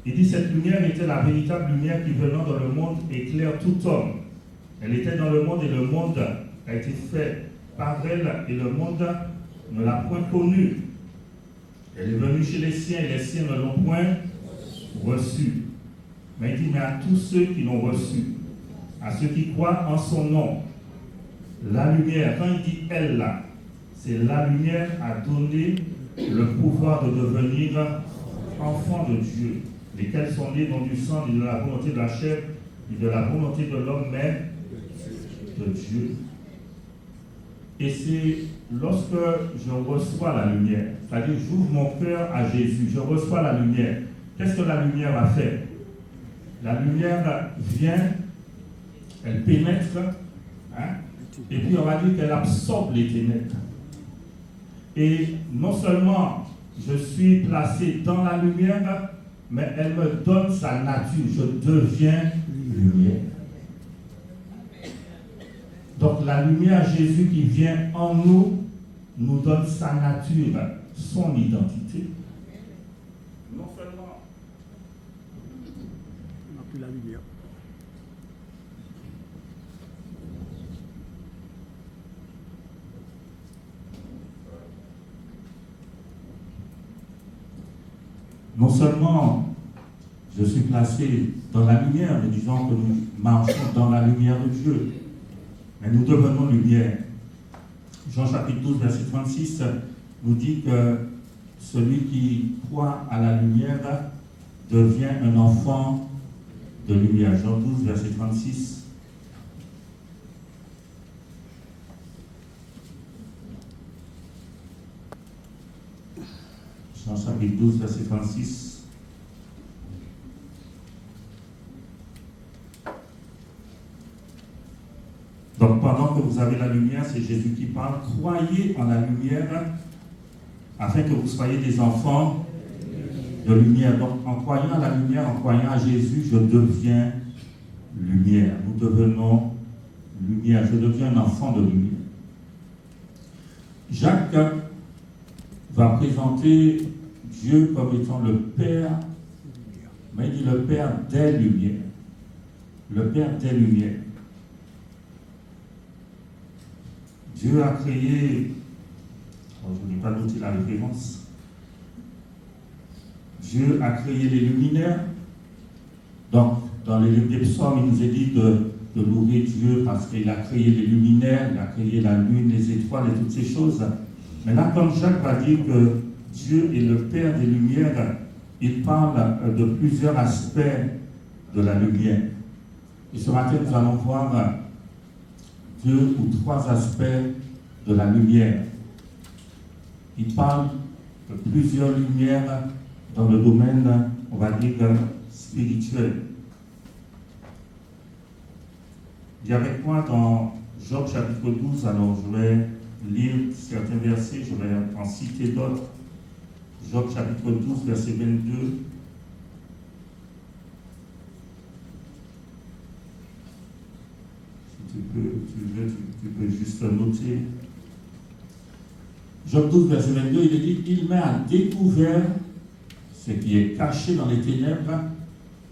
Il dit cette lumière était la véritable lumière qui venant dans le monde éclaire tout homme. Elle était dans le monde et le monde a été fait par elle et le monde ne l'a point connue. Elle est venue chez les siens et les siens ne l'ont point reçue. Mais il dit, mais à tous ceux qui l'ont reçue, à ceux qui croient en son nom, la lumière, quand il dit elle là, c'est la lumière a donné le pouvoir de devenir enfants de Dieu, lesquels sont nés non du sang, ni de la volonté de la chair, ni de la volonté de l'homme, mais de Dieu. Et c'est lorsque je reçois la lumière, c'est-à-dire j'ouvre mon cœur à Jésus, je reçois la lumière. Qu'est-ce que la lumière va faire? La lumière vient, elle pénètre, et puis on va dire qu'elle absorbe les ténèbres. Et non seulement je suis placé dans la lumière, mais elle me donne sa nature, je deviens lumière. Donc la lumière Jésus qui vient en nous, nous donne sa nature, son identité. Non seulement on n'a plus la lumière. Non seulement je suis placé dans la lumière, mais disons que nous marchons dans la lumière de Dieu, mais nous devenons lumière. Jean chapitre 12, verset 36 nous dit que celui qui croit à la lumière devient un enfant de lumière. Jean 12, verset 36. Jean chapitre 12, verset 36. Donc pendant que vous avez la lumière, c'est Jésus qui parle, croyez en la lumière afin que vous soyez des enfants de lumière. Donc en croyant à la lumière, en croyant à Jésus, je deviens lumière. Nous devenons lumière, je deviens un enfant de lumière. Jacques va présenter Dieu comme étant le Père, mais il dit le Père des lumières. Le Père des lumières. Dieu a créé, je n'ai pas noté la référence, Dieu a créé les luminaires. Donc, dans les livres des psaumes, il nous est dit de louer Dieu parce qu'il a créé les luminaires, il a créé la lune, les étoiles et toutes ces choses. Mais là, comme Jacques va dire que Dieu est le Père des lumières, il parle de plusieurs aspects de la lumière. Et ce matin, nous allons voir 2 ou 3 aspects de la lumière. Il parle de plusieurs lumières dans le domaine, on va dire, spirituel. Il y avait quoi dans Job chapitre 12? Alors je vais lire certains versets, je vais en citer d'autres. Job chapitre 12, verset 22. Tu peux juste noter. Job 12, verset 22, il est dit, il met à découvert ce qui est caché dans les ténèbres,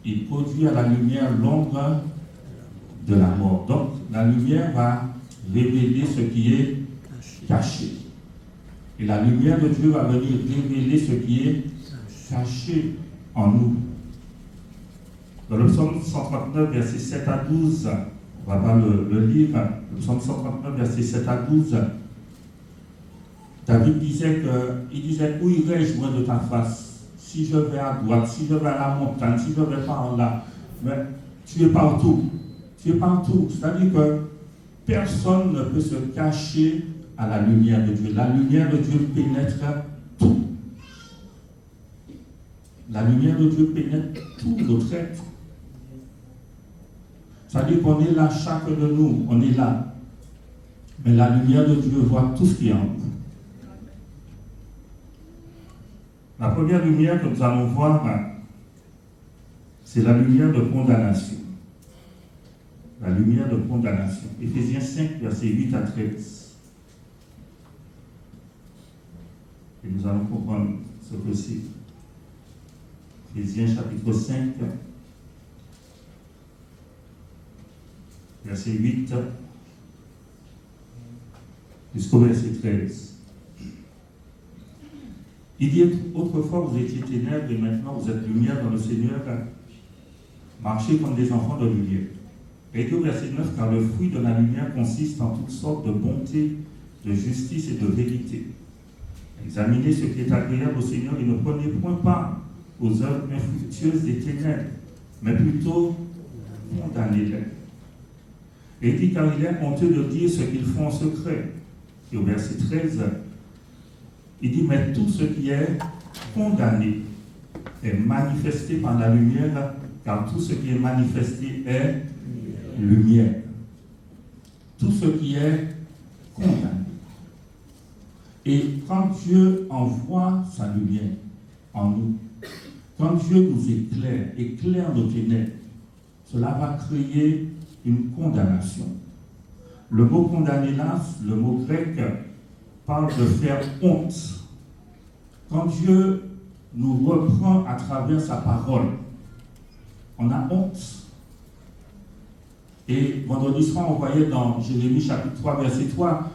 il produit à la lumière l'ombre de la mort. Donc, la lumière va révéler ce qui est caché. Et la lumière de Dieu va venir révéler ce qui est caché en nous. Dans le psaume 139, verset 7 à 12, On va voir le livre, le psaume 139, versets 7 à 12. David disait où irai-je loin de ta face? Si je vais à droite, si je vais à la montagne, si je vais par là, mais tu es partout. Tu es partout. C'est-à-dire que personne ne peut se cacher à la lumière de Dieu. La lumière de Dieu pénètre tout. La lumière de Dieu pénètre tout notre être. C'est-à-dire qu'on est là, chacun de nous, on est là. Mais la lumière de Dieu voit tout ce qui est en nous. La première lumière que nous allons voir, c'est la lumière de condamnation. La lumière de condamnation. Éphésiens 5, versets 8 à 13. Et nous allons comprendre ce que c'est. Éphésiens chapitre 5, verset 8 jusqu'au verset 13. Il dit autrefois vous étiez ténèbres et maintenant vous êtes lumière dans le Seigneur. Marchez comme des enfants de lumière. Et au verset 9, car le fruit de la lumière consiste en toutes sortes de bonté, de justice et de vérité. Examinez ce qui est agréable au Seigneur et ne prenez point part aux œuvres infructueuses des ténèbres, mais plutôt condamnez-les. Et il dit car il est honteux de dire ce qu'ils font en secret. Et au verset 13, il dit mais tout ce qui est condamné est manifesté par la lumière, car tout ce qui est manifesté est lumière. Tout ce qui est condamné. Et quand Dieu envoie sa lumière en nous, quand Dieu nous éclaire nos ténèbres, cela va créer une condamnation. Le mot condamné là, le mot grec, parle de faire honte. Quand Dieu nous reprend à travers sa parole, on a honte. Et vendredi soir, on voyait dans Jérémie chapitre 3, verset 3,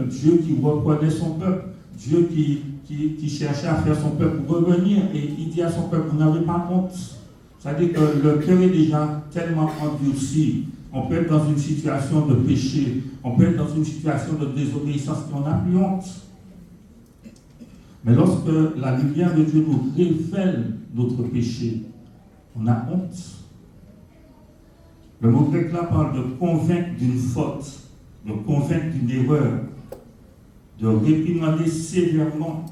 Dieu qui reprenait son peuple, Dieu qui cherchait à faire son peuple revenir, et il dit à son peuple, vous n'avez pas honte. C'est-à-dire que le cœur est déjà tellement endurci. On peut être dans une situation de péché, on peut être dans une situation de désobéissance, et on n'a plus honte. Mais lorsque la lumière de Dieu nous révèle notre péché, on a honte. Le mot grec là parle de convaincre d'une faute, de convaincre d'une erreur, de réprimander sévèrement,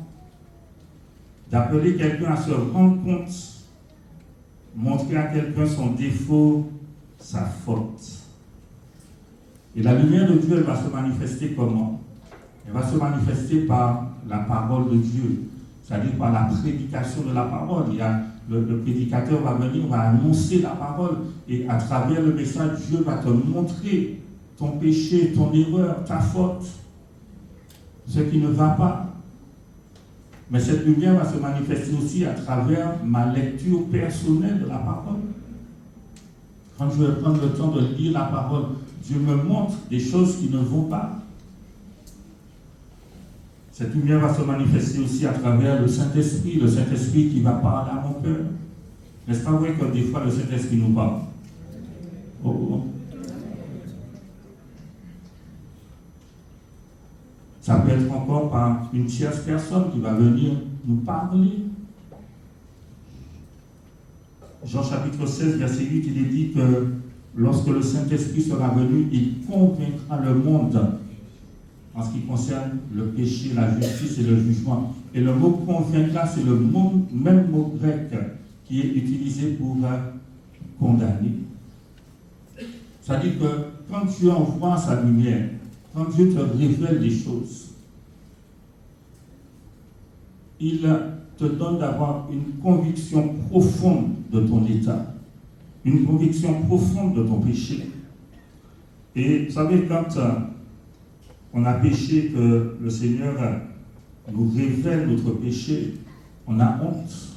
d'appeler quelqu'un à se rendre compte, montrer à quelqu'un son défaut, sa faute. Et la lumière de Dieu, elle va se manifester comment? Elle va se manifester par la parole de Dieu, c'est-à-dire par la prédication de la parole. Le prédicateur va venir, va annoncer la parole, et à travers le message, Dieu va te montrer ton péché, ton erreur, ta faute, ce qui ne va pas. Mais cette lumière va se manifester aussi à travers ma lecture personnelle de la parole. Quand je vais prendre le temps de lire la parole, Dieu me montre des choses qui ne vont pas. Cette lumière va se manifester aussi à travers le Saint-Esprit qui va parler à mon cœur. N'est-ce pas vrai que des fois le Saint-Esprit nous parle? Oh. Ça peut être encore par une tierce personne qui va venir nous parler. Jean chapitre 16, verset 8, il est dit que lorsque le Saint-Esprit sera venu, il convaincra le monde en ce qui concerne le péché, la justice et le jugement. Et le mot convaincre là, c'est le même mot grec qui est utilisé pour condamner. C'est-à-dire que quand Dieu envoie sa lumière, quand Dieu te révèle des choses, il te donne d'avoir une conviction profonde de ton état, une conviction profonde de ton péché. Et vous savez, quand on a péché, que le Seigneur nous révèle notre péché, on a honte.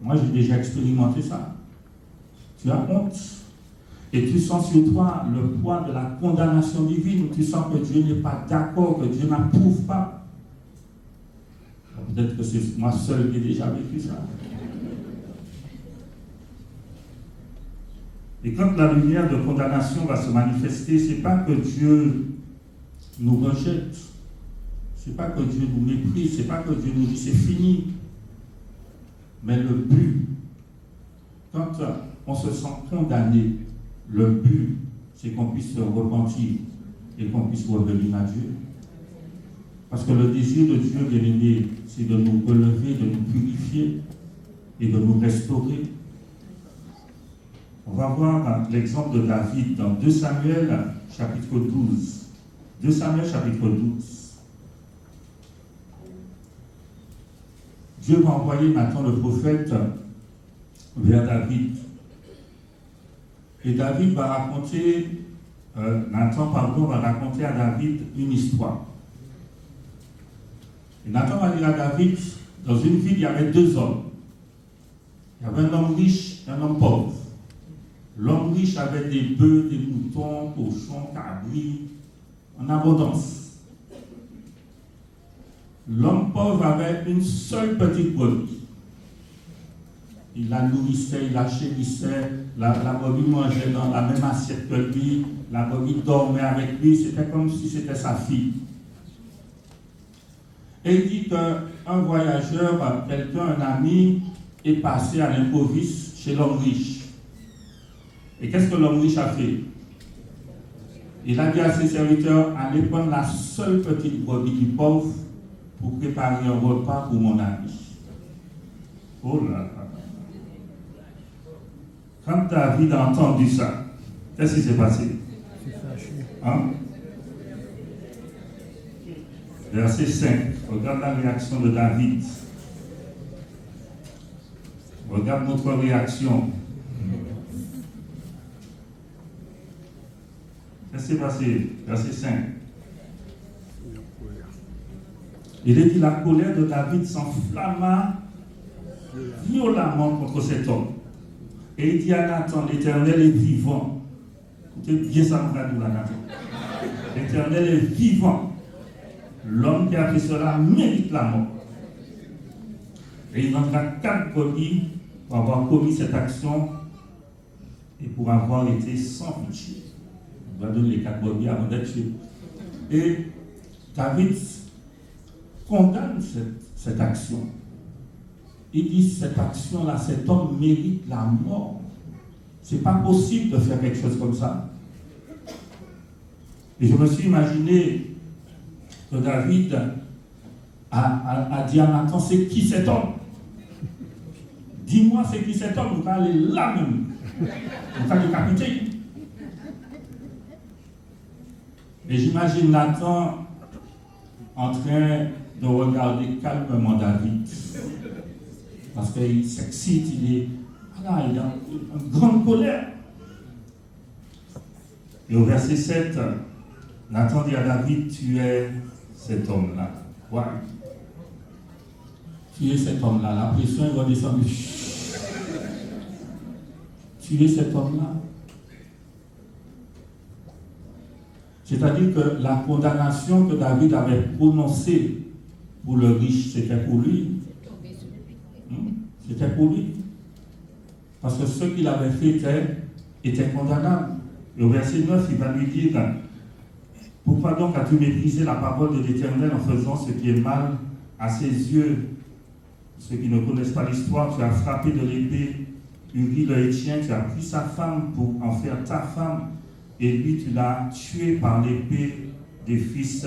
Moi, j'ai déjà expérimenté ça. Tu as honte. Et tu sens sur toi le poids de la condamnation divine, où tu sens que Dieu n'est pas d'accord, que Dieu n'approuve pas. Peut-être que c'est moi seul qui ai déjà vécu ça. Et quand la lumière de condamnation va se manifester, ce n'est pas que Dieu nous rejette, ce n'est pas que Dieu nous méprise, ce n'est pas que Dieu nous dit c'est fini. Mais le but, quand on se sent condamné, le but, c'est qu'on puisse se repentir et qu'on puisse revenir à Dieu. Parce que le désir de Dieu, bien-aimé, c'est de nous relever, de nous purifier et de nous restaurer. On va voir l'exemple de David dans 2 Samuel chapitre 12. 2 Samuel chapitre 12. Dieu va envoyer maintenant le prophète vers David. Et David va raconter, Nathan va raconter à David une histoire. Et Nathan va dire à David, dans une ville, il y avait 2 hommes. Il y avait un homme riche et un homme pauvre. L'homme riche avait des bœufs, des moutons, cochons, cabris, en abondance. L'homme pauvre avait une seule petite brebis. Il la nourrissait, il la chérissait, la brebis mangeait dans la même assiette que lui, la brebis dormait avec lui, c'était comme si c'était sa fille. Et il dit qu'un voyageur, quelqu'un, un ami, est passé à l'improviste chez l'homme riche. Et qu'est-ce que l'homme riche a fait? Il a dit à ses serviteurs, allez prendre la seule petite brebis du pauvre pour préparer un repas pour mon ami. Oh là là. Quand David a entendu ça, qu'est-ce qui s'est passé? Hein? Verset 5. Regarde la réaction de David. Regarde notre réaction. Qu'est-ce qui s'est passé? Verset 5. Il est dit, la colère de David s'enflamma violemment contre cet homme. Et il dit à Nathan, l'Éternel est vivant. Écoutez bien ça, mon gars, Nathan. L'Éternel est vivant. L'homme qui a fait cela mérite la mort. Et il vendra 4 brebis pour avoir commis cette action et pour avoir été sans pitié. On va donner les 4 brebis avant d'être tué. Et David condamne cette action. Il dit, cette action-là, cet homme mérite la mort. C'est pas possible de faire quelque chose comme ça. Et je me suis imaginé que David a dit à Nathan, c'est qui cet homme? Dis-moi, c'est qui cet homme? On va aller là même. On va le décapiter. Et j'imagine Nathan en train de regarder calmement David. Parce qu'il s'excite, il a une grande colère. Et au verset 7, Nathan dit à David, tu es cet homme-là. Ouais. Tu es cet homme-là. La pression est redescendue. Tu es cet homme-là. C'est-à-dire que la condamnation que David avait prononcée pour le riche, c'était pour lui. C'était pour lui. Parce que ce qu'il avait fait était condamnable. Et au verset 9, il va lui dire, pourquoi donc as-tu méprisé la parole de l'Éternel en faisant ce qui est mal à ses yeux? Ceux qui ne connaissent pas l'histoire, tu as frappé de l'épée Uri le Héthien, tu as pris sa femme pour en faire ta femme, et lui tu l'as tué par l'épée des fils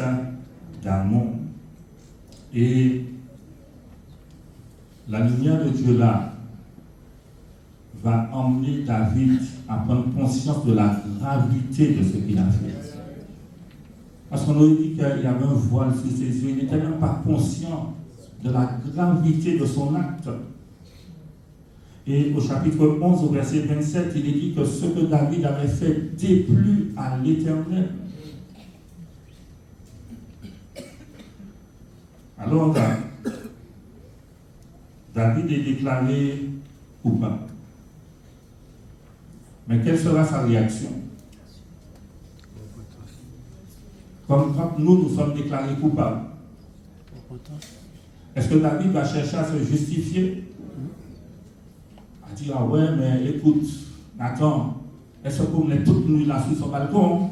d'Ammon. Et la lumière de Dieu là va emmener David à prendre conscience de la gravité de ce qu'il a fait. Parce qu'on aurait dit qu'il y avait un voile sur ses yeux, il n'était même pas conscient de la gravité de son acte. Et au chapitre 11, au verset 27, il est dit que ce que David avait fait déplut à l'Éternel. Alors, David est déclaré coupable. Mais quelle sera sa réaction? Comme quand nous sommes déclarés coupables. Est-ce que David va chercher à se justifier? À dire, ah ouais, mais écoute, Nathan, Elle se promenait toute nuit là sur son balcon.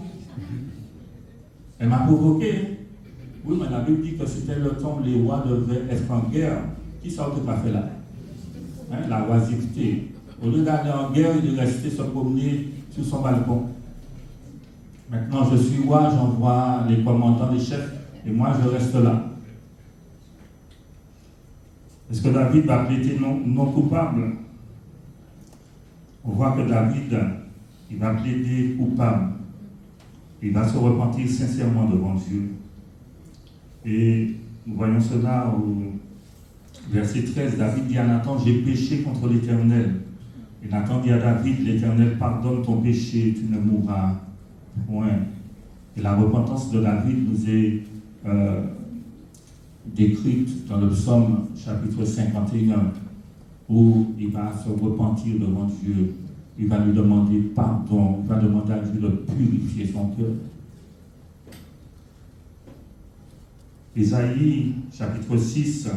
Elle m'a provoqué. Oui, mais la Bible dit que c'était le temps où les rois devaient être en guerre. Qui ça n'a pas fait là? Hein, la oisiveté. Au lieu d'aller en guerre, il est resté se promener sur son balcon. Maintenant, je suis roi, j'envoie les commandants, les chefs, et moi, je reste là. Est-ce que David va plaider non coupable? On voit que David, il va plaider coupable. Il va se repentir sincèrement devant Dieu. Et nous voyons cela au verset 13. David dit à Nathan, j'ai péché contre l'Éternel. Et Nathan dit à David, l'Éternel pardonne ton péché, tu ne mourras point. Et la repentance de David nous est décrite dans le psaume chapitre 51, où il va se repentir devant Dieu. Il va lui demander pardon, il va demander à Dieu de purifier son cœur. Ésaïe, chapitre 6.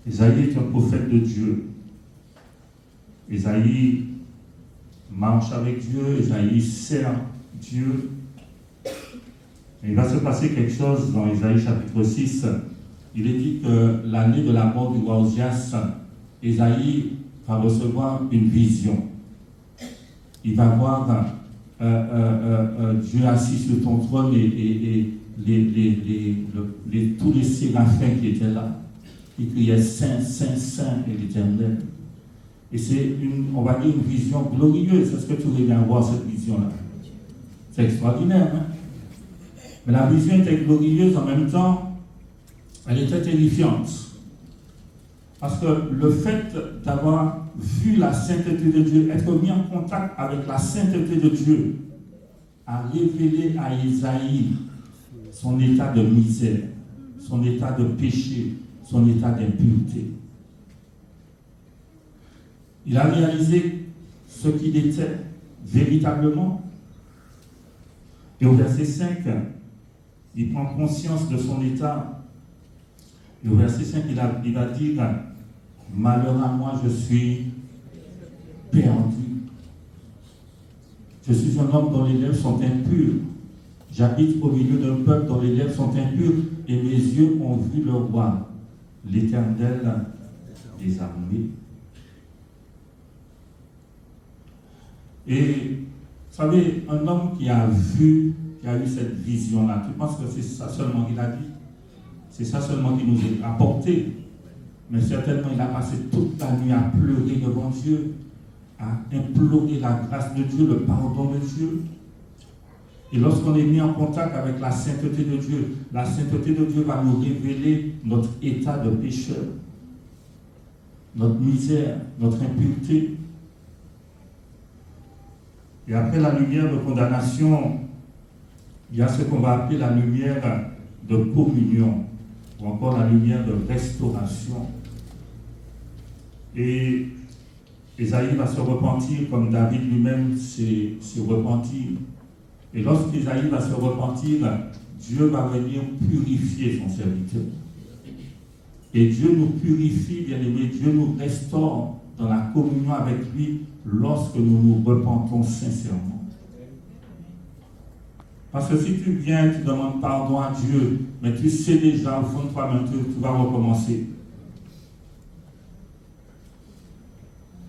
Ésaïe est un prophète de Dieu. Ésaïe marche avec Dieu, Ésaïe sert Dieu. Et il va se passer quelque chose dans Ésaïe chapitre 6. Il est dit que l'année de la mort du roi Osias, Ésaïe va recevoir une vision. Il va voir Dieu assis sur son trône et tous les séraphins qui étaient là, qui criaient Saint, Saint, Saint et l'Éternel. Et c'est on va dire, une vision glorieuse. Est-ce que tu voudrais bien voir cette vision-là? C'est extraordinaire, hein? Mais la vision était glorieuse en même temps, elle était terrifiante. Parce que le fait d'avoir vu la sainteté de Dieu, être mis en contact avec la sainteté de Dieu, a révélé à Isaïe son état de misère, son état de péché, son état d'impureté. Il a réalisé ce qu'il était véritablement. Et au verset 5, il prend conscience de son état. Et au verset 5, il va dire, malheur à moi, je suis perdu. Je suis un homme dont les lèvres sont impures. J'habite au milieu d'un peuple dont les lèvres sont impures, et mes yeux ont vu le roi, l'Éternel des armées. Et vous savez, un homme qui a eu cette vision-là, tu penses que c'est ça seulement qu'il a dit? C'est ça seulement qu'il nous a apporté. Mais certainement, il a passé toute la nuit à pleurer devant Dieu, à implorer la grâce de Dieu, le pardon de Dieu. Et lorsqu'on est mis en contact avec la sainteté de Dieu, la sainteté de Dieu va nous révéler notre état de pécheur, notre misère, notre impureté. Et après la lumière de condamnation, il y a ce qu'on va appeler la lumière de communion, ou encore la lumière de restauration. Et Ésaïe va se repentir comme David lui-même s'est repenti. Et lorsqu'Ésaïe va se repentir, Dieu va venir purifier son serviteur. Et Dieu nous purifie, bien-aimés, Dieu nous restaure dans la communion avec lui lorsque nous nous repentons sincèrement. Parce que si tu viens, tu demandes pardon à Dieu, mais tu sais déjà au fond de toi-même que tu vas recommencer.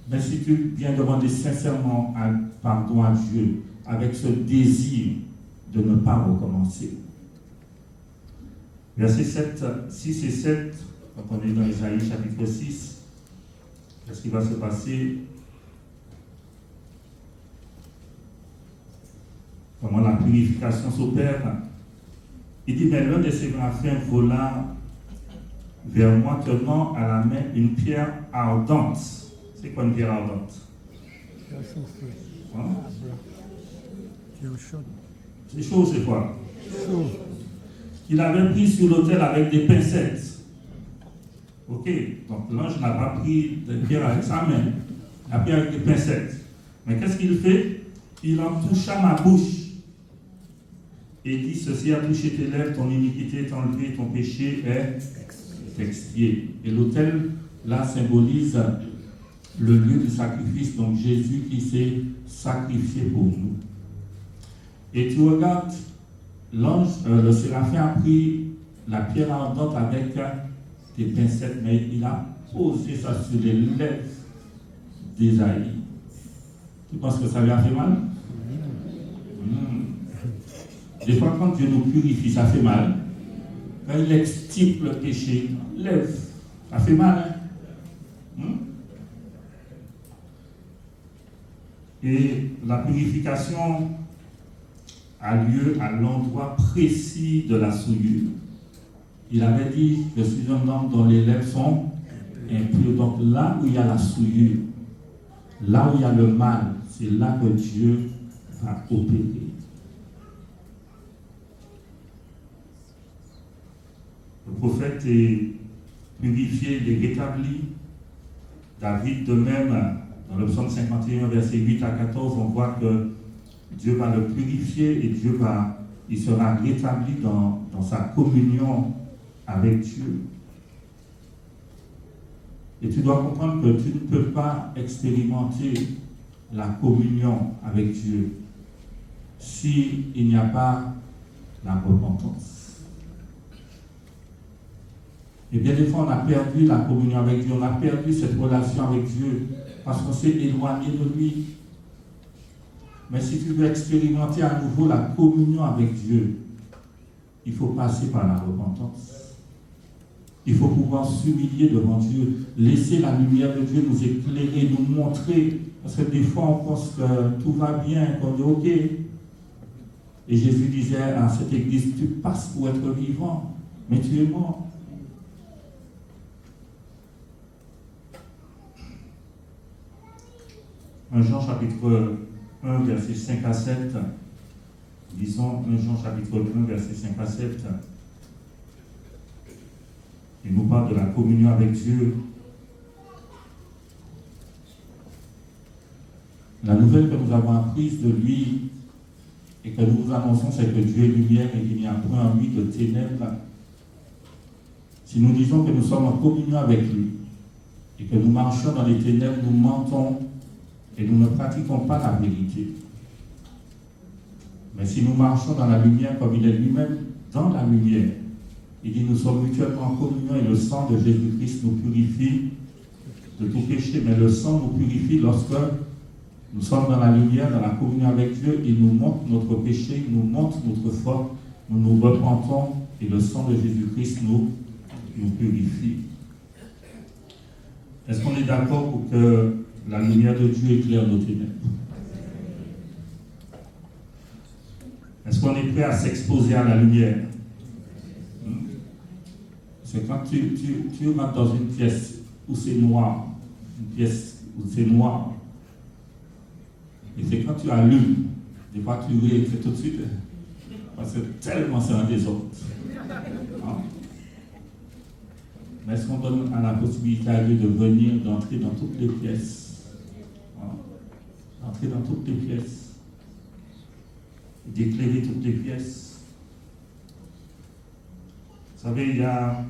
Mais si tu viens demander sincèrement pardon à Dieu, avec ce désir de ne pas recommencer. Versets 6 et 7, quand on est dans Ésaïe chapitre 6, qu'est-ce qui va se passer? Comment la purification s'opère? Il dit, mais l'un de ses séraphins vola vers moi tenant à la main une pierre ardente. C'est quoi une pierre ardente? Hein? C'est chaud, c'est quoi? Il avait pris sur l'autel avec des pincettes. Ok, donc l'ange n'a pas pris de pierre avec sa main, il a pris avec des pincettes. Mais qu'est-ce qu'il fait? Il en toucha ma bouche et dit, ceci a touché tes lèvres, ton iniquité est enlevée, ton péché est expié. Et l'autel, là, symbolise le lieu du sacrifice, donc Jésus qui s'est sacrifié pour nous. Et tu regardes, le séraphin a pris la pierre ardente avec des pincettes, mais il a posé ça sur les lèvres d'Ésaïe. Tu penses que ça lui a fait mal? Des fois, quand Dieu nous purifie, ça fait mal. Quand il extirpe le péché, lève, ça fait mal. Et la purification a lieu à l'endroit précis de la souillure. Il avait dit, je suis un homme dont les lèvres sont impures. Donc là où il y a la souillure, là où il y a le mal, c'est là que Dieu va opérer. Le prophète est purifié, il est rétabli. David de même, dans le psaume 51, verset 8 à 14, on voit que Dieu va le purifier et il sera rétabli dans sa communion avec Dieu. Et tu dois comprendre que tu ne peux pas expérimenter la communion avec Dieu s'il n'y a pas la repentance. Et bien des fois, on a perdu la communion avec Dieu, on a perdu cette relation avec Dieu parce qu'on s'est éloigné de lui. Mais si tu veux expérimenter à nouveau la communion avec Dieu, il faut passer par la repentance. Il faut pouvoir s'humilier devant Dieu, laisser la lumière de Dieu nous éclairer, nous montrer. Parce que des fois, on pense que tout va bien, qu'on est OK. Et Jésus disait à cette église, tu passes pour être vivant, mais tu es mort. Un Jean chapitre 1, verset 5 à 7. Disons 1 Jean chapitre 1, verset 5 à 7. Il nous parle de la communion avec Dieu. La nouvelle que nous avons apprise de lui et que nous vous annonçons, c'est que Dieu est lumière et qu'il n'y a point en lui de ténèbres. Si nous disons que nous sommes en communion avec lui et que nous marchons dans les ténèbres, nous mentons et nous ne pratiquons pas la vérité. Mais si nous marchons dans la lumière comme il est lui-même dans la lumière, il dit nous sommes mutuellement en communion et le sang de Jésus-Christ nous purifie de tout péché. Mais le sang nous purifie lorsque nous sommes dans la lumière, dans la communion avec Dieu. Il nous montre notre péché, il nous montre notre faute, nous nous repentons et le sang de Jésus-Christ nous purifie. Est-ce qu'on est d'accord pour que la lumière de Dieu éclaire nos ténèbres? Est-ce qu'on est prêt à s'exposer à la lumière? C'est quand tu rentres dans une pièce où c'est noir, une pièce où c'est noir, et c'est quand tu allumes, des fois tu réécris tout de suite, parce que tellement c'est un désordre. Hein? Mais est-ce qu'on donne à la possibilité à Dieu de venir, d'entrer dans toutes les pièces, hein? D'entrer dans toutes les pièces, d'éclairer toutes les pièces? Vous savez, il y a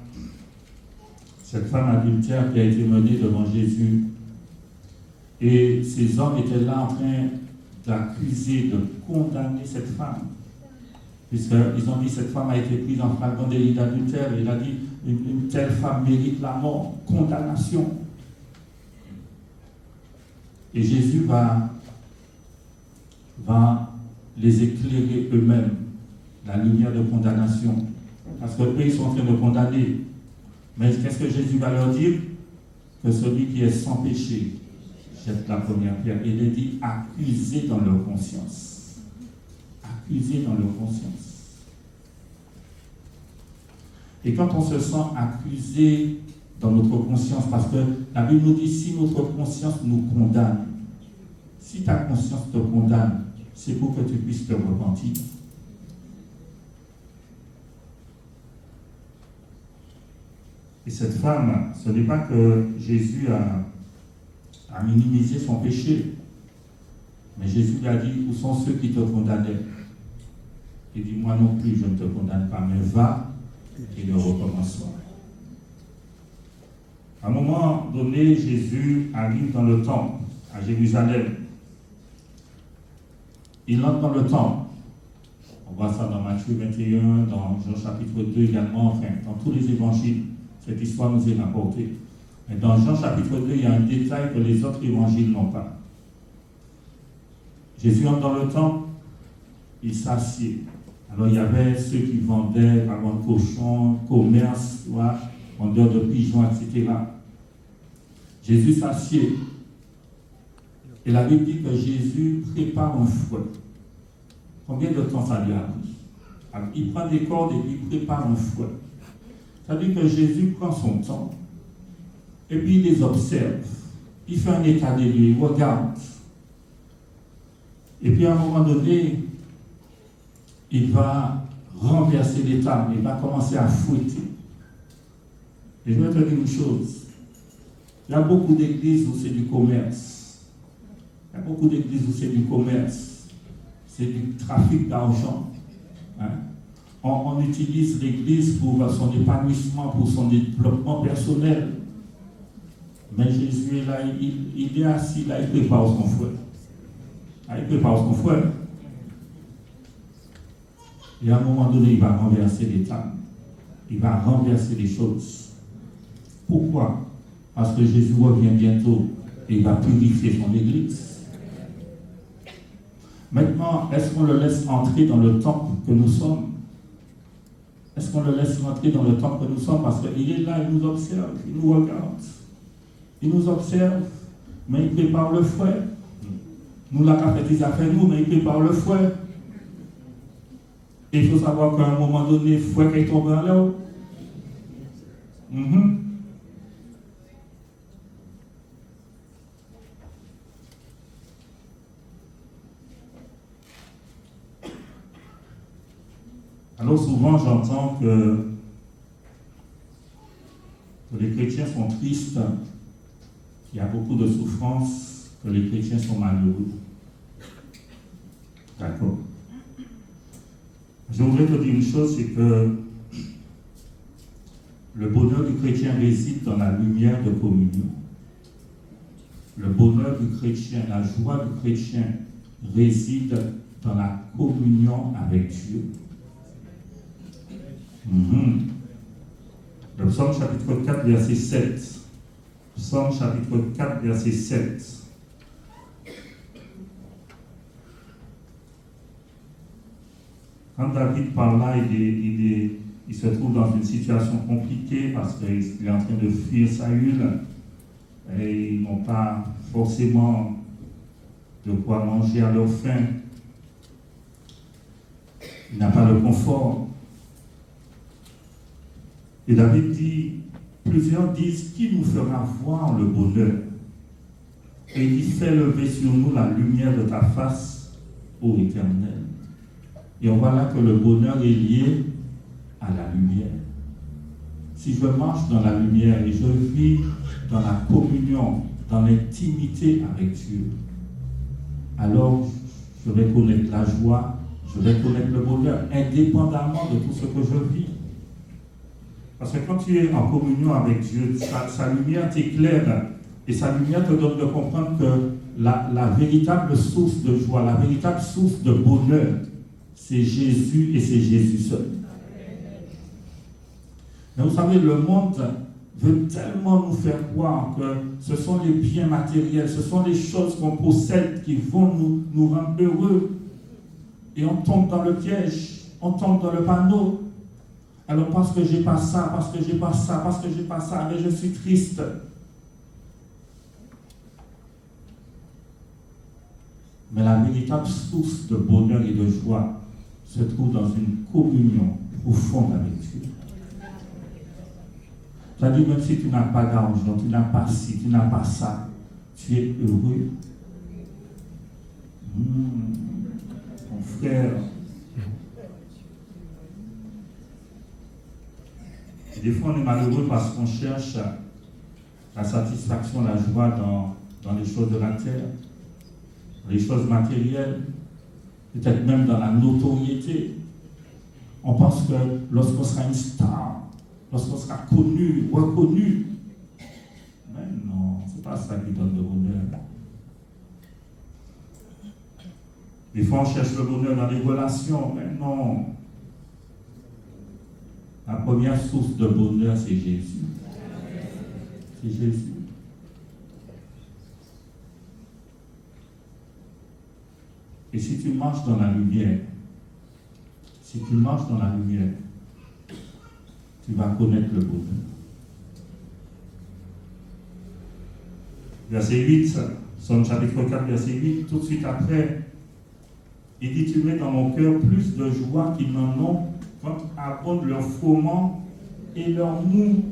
cette femme adultère qui a été menée devant Jésus. Et ces hommes étaient là en train d'accuser, de condamner cette femme. Puisqu'ils ont dit cette femme a été prise en flagrant délit d'adultère. Et il a dit une telle femme mérite la mort, condamnation. Et Jésus va les éclairer eux-mêmes, la lumière de condamnation. Parce qu'eux, ils sont en train de condamner. Mais qu'est-ce que Jésus va leur dire? Que celui qui est sans péché jette la première pierre. Il est dit accusé dans leur conscience. Accusé dans leur conscience. Et quand on se sent accusé dans notre conscience, parce que la Bible nous dit si notre conscience nous condamne, si ta conscience te condamne, c'est pour que tu puisses te repentir. Et cette femme, ce n'est pas que Jésus a minimisé son péché, mais Jésus lui a dit, où sont ceux qui te condamnaient? Il dit, moi non plus, je ne te condamne pas, mais va et ne recommence pas. À un moment donné, Jésus arrive dans le temple, à Jérusalem. Il entre dans le temple. On voit ça dans Matthieu 21, dans Jean chapitre 2 également, enfin, dans tous les évangiles. Cette histoire nous est rapportée. Mais dans Jean chapitre 2, il y a un détail que les autres évangiles n'ont pas. Jésus entre dans le temple, il s'assied. Alors il y avait ceux qui vendaient parlant de cochons, commerce, vendeurs de pigeons, etc. Jésus s'assied. Et la Bible dit que Jésus prépare un fouet. Combien de temps ça lui a pris? Alors, il prend des cordes et puis il prépare un fouet. Ça veut dire que Jésus prend son temps et puis il les observe. Il fait un état des lieux, il regarde. Et puis à un moment donné, il va renverser les tables, il va commencer à fouetter. Et je vais te dire une chose. Il y a beaucoup d'églises où c'est du commerce. Il y a beaucoup d'églises où c'est du commerce. C'est du trafic d'argent. Hein? On utilise l'église pour son épanouissement, pour son développement personnel. Mais Jésus est là, il est assis là, il prépare son fouet. Il prépare son fouet. Et à un moment donné, il va renverser les tables. Il va renverser les choses. Pourquoi? Parce que Jésus revient bientôt et il va purifier son église. Maintenant, est-ce qu'on le laisse entrer dans le temple que nous sommes? Est-ce qu'on le laisse entrer dans le temple que nous sommes? Parce qu'il est là, il nous observe, il nous regarde. Il nous observe, mais il prépare le fouet. Nous l'avons fait des affaires, nous, mais il prépare le fouet. Et il faut savoir qu'à un moment donné, le fouet qui est tombé en l'air. Alors souvent j'entends que les chrétiens sont tristes, qu'il y a beaucoup de souffrance, que les chrétiens sont malheureux. D'accord. Je voudrais te dire une chose, c'est que le bonheur du chrétien réside dans la lumière de communion. Le bonheur du chrétien, la joie du chrétien réside dans la communion avec Dieu. Le psaume chapitre 4, verset 7. Psaume chapitre 4, verset 7. Quand David parle là, il se trouve dans une situation compliquée parce qu'il est en train de fuir Saül et ils n'ont pas forcément de quoi manger à leur faim. Il n'a pas le confort. Et David dit, plusieurs disent, qui nous fera voir le bonheur? Et il dit, fais lever sur nous la lumière de ta face, ô Éternel. Et on voit là que le bonheur est lié à la lumière. Si je marche dans la lumière et je vis dans la communion, dans l'intimité avec Dieu, alors je vais connaître la joie, je vais connaître le bonheur, indépendamment de tout ce que je vis. Parce que quand tu es en communion avec Dieu, sa lumière t'éclaire et sa lumière te donne de comprendre que la véritable source de joie, la véritable source de bonheur, c'est Jésus et c'est Jésus seul. Mais vous savez, le monde veut tellement nous faire croire que ce sont les biens matériels, ce sont les choses qu'on possède qui vont nous rendre heureux. Et on tombe dans le piège, on tombe dans le panneau. Alors parce que j'ai pas ça, parce que j'ai pas ça, parce que j'ai pas ça, mais je suis triste. Mais la véritable source de bonheur et de joie se trouve dans une communion profonde avec Dieu. C'est-à-dire, même si tu n'as pas d'argent, tu n'as pas ci, tu n'as pas ça, tu es heureux. Mon frère. Et des fois, on est malheureux parce qu'on cherche la satisfaction, la joie dans les choses de la terre, dans les choses matérielles, peut-être même dans la notoriété. On pense que lorsqu'on sera une star, lorsqu'on sera connu, reconnu, ça qui donne le bonheur. Des fois, on cherche le bonheur dans les relations, mais non. La première source de bonheur, c'est Jésus. C'est Jésus. Et si tu marches dans la lumière, tu vas connaître le bonheur. Verset 8, Psaume chapitre 4, verset 8, tout de suite après, il dit, tu mets dans mon cœur plus de joie qu'ils n'en ont quand abondent leurs froment et leurs mou.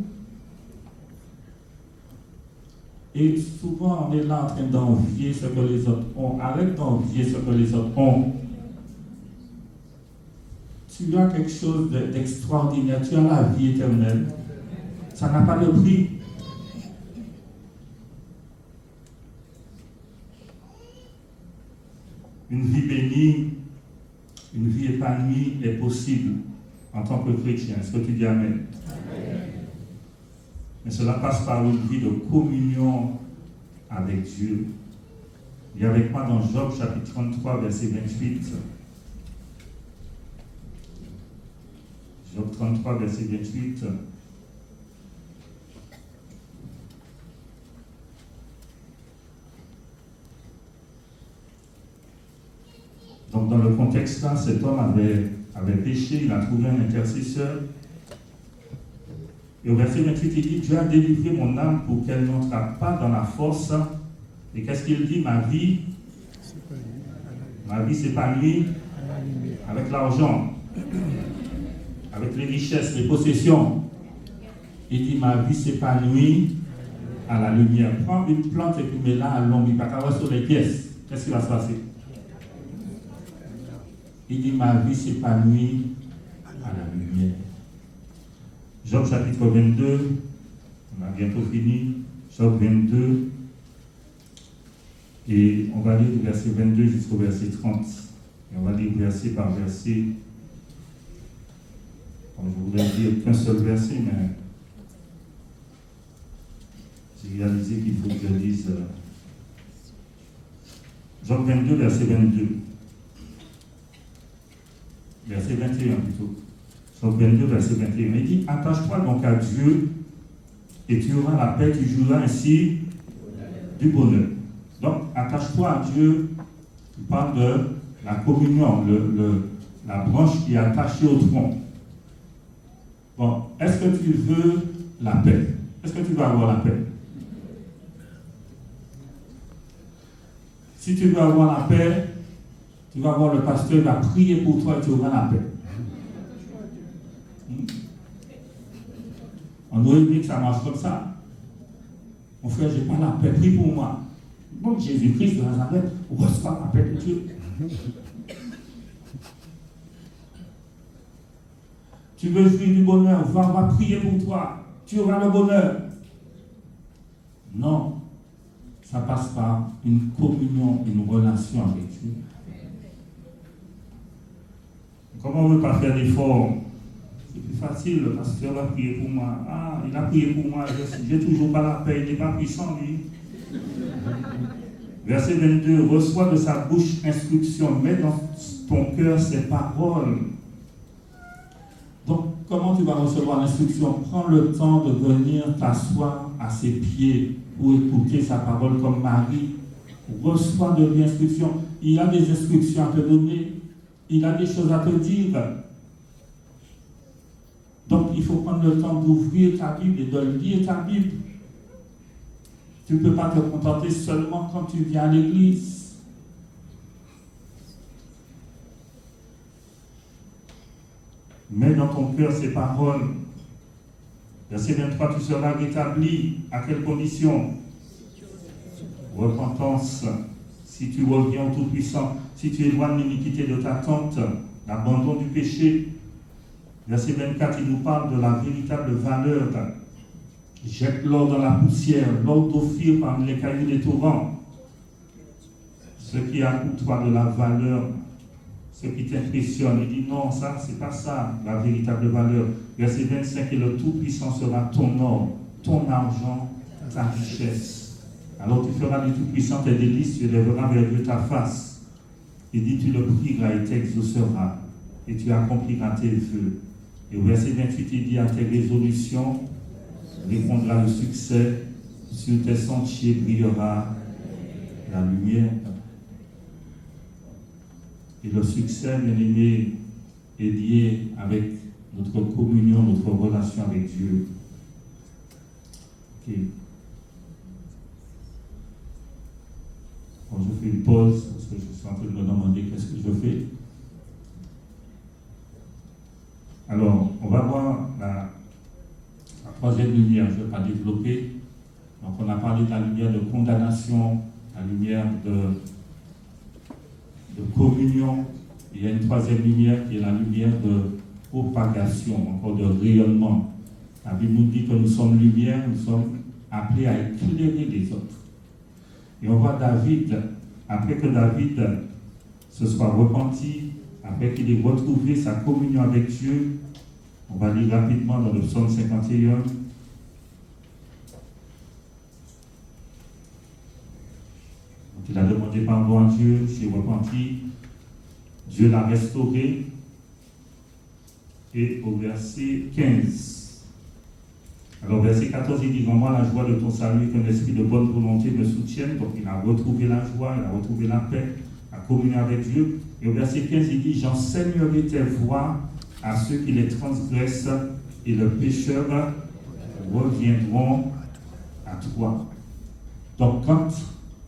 Et souvent, on est là en train d'envier ce que les autres ont. Arrête d'envier ce que les autres ont. Tu as quelque chose d'extraordinaire. Tu as la vie éternelle. Ça n'a pas de prix. Une vie bénie, une vie épanouie est possible en tant que chrétien. Est-ce que tu dis Amen? Mais cela passe par une vie de communion avec Dieu. Et avec moi dans Job chapitre 33, verset 28. Job 33, verset 28. Donc dans le contexte là, cet homme avait péché, il a trouvé un intercesseur. Et au verset 28, il dit, Dieu a délivré mon âme pour qu'elle n'entre pas dans la force. Et qu'est-ce qu'il dit? Ma vie s'épanouit avec l'argent, avec les richesses, les possessions. Il dit, ma vie s'épanouit à la lumière. Prends une plante et tu mets là à l'ombre, il va t'avoir sur les pièces. Qu'est-ce qui va se passer? Il dit, ma vie s'épanouit à la lumière. Job chapitre 22, on a bientôt fini. Job 22, et on va lire du verset 22 jusqu'au verset 30. Et on va lire verset par verset. Bon, je voudrais dire qu'un seul verset, mais j'ai réalisé qu'il faut que je lise Job 22, verset 22. Verset 21 plutôt. Job 22, verset 21. Il dit, attache-toi donc à Dieu et tu auras la paix, tu joueras ainsi du bonheur. Donc, attache-toi à Dieu, tu parles de la communion, la branche qui est attachée au tronc. Bon, est-ce que tu veux la paix? Est-ce que tu vas avoir la paix? Si tu veux avoir la paix, tu vas voir le pasteur, il va prier pour toi et tu auras la paix. On aurait dit que ça marche comme ça. Mon frère, je n'ai pas la paix, prie pour moi. Bon, Jésus-Christ de Nazareth, reçois la paix de Dieu. Tu veux jouir du bonheur, on va prier pour toi. Tu auras le bonheur. Non. Ça passe par une communion, une relation avec Dieu. Comment on ne veut pas faire d'efforts? C'est plus facile, le pasteur va prier pour moi. Ah, il a prié pour moi, je n'ai toujours pas la paix, il n'est pas puissant, lui. Verset 22, reçois de sa bouche instruction, mets dans ton cœur ses paroles. Donc, comment tu vas recevoir l'instruction? Prends le temps de venir t'asseoir à ses pieds pour écouter sa parole comme Marie. Reçois de lui instruction. Il a des instructions à te donner. Il a des choses à te dire. Donc, il faut prendre le temps d'ouvrir ta Bible et de lire ta Bible. Tu ne peux pas te contenter seulement quand tu viens à l'église. Mets dans ton cœur ces paroles. Verset 23, tu seras rétabli. À quelle condition? Repentance. Si tu reviens au Tout-Puissant, si tu éloignes l'iniquité de ta tente, l'abandon du péché. Verset 24, il nous parle de la véritable valeur. Jette l'or dans la poussière, l'or d'Ophir parmi les cailloux des torrents. Ce qui a pour toi de la valeur, ce qui t'impressionne. Il dit non, ça, c'est pas ça, la véritable valeur. Verset 25, et le Tout-Puissant sera ton or, ton argent, ta richesse. Alors tu feras du Tout-Puissant tes délices, tu élèveras vers Dieu ta face. Il dit, tu le prieras et t'exaucera, et tu accompliras tes vœux. Et au verset 28, il dit, à tes résolutions répondra le succès, sur tes sentiers brillera la lumière. Et le succès, bien-aimé, est lié avec notre communion, notre relation avec Dieu. Ok. Bon, je fais une pause parce que je suis en train de me demander qu'est-ce que je fais. Alors, on va voir la troisième lumière, je ne vais pas développer. Donc, on a parlé de la lumière de condamnation, la lumière de communion. Il y a une troisième lumière qui est la lumière de propagation, encore de rayonnement. La Bible nous dit que nous sommes lumière, nous sommes appelés à éclairer les autres. Et on voit David, après que David se soit repenti, après qu'il ait retrouvé sa communion avec Dieu, on va lire rapidement dans le psaume 51. Donc il a demandé pardon à Dieu, il s'est repenti, Dieu l'a restauré. Et au verset 15, alors verset 14, il dit, rends-moi la joie de ton salut et qu'un esprit de bonne volonté me soutienne. Donc il a retrouvé la joie, il a retrouvé la paix, la communion avec Dieu. Et au verset 15, il dit, j'enseignerai tes voies à ceux qui les transgressent et le pécheur reviendront à toi. Donc quand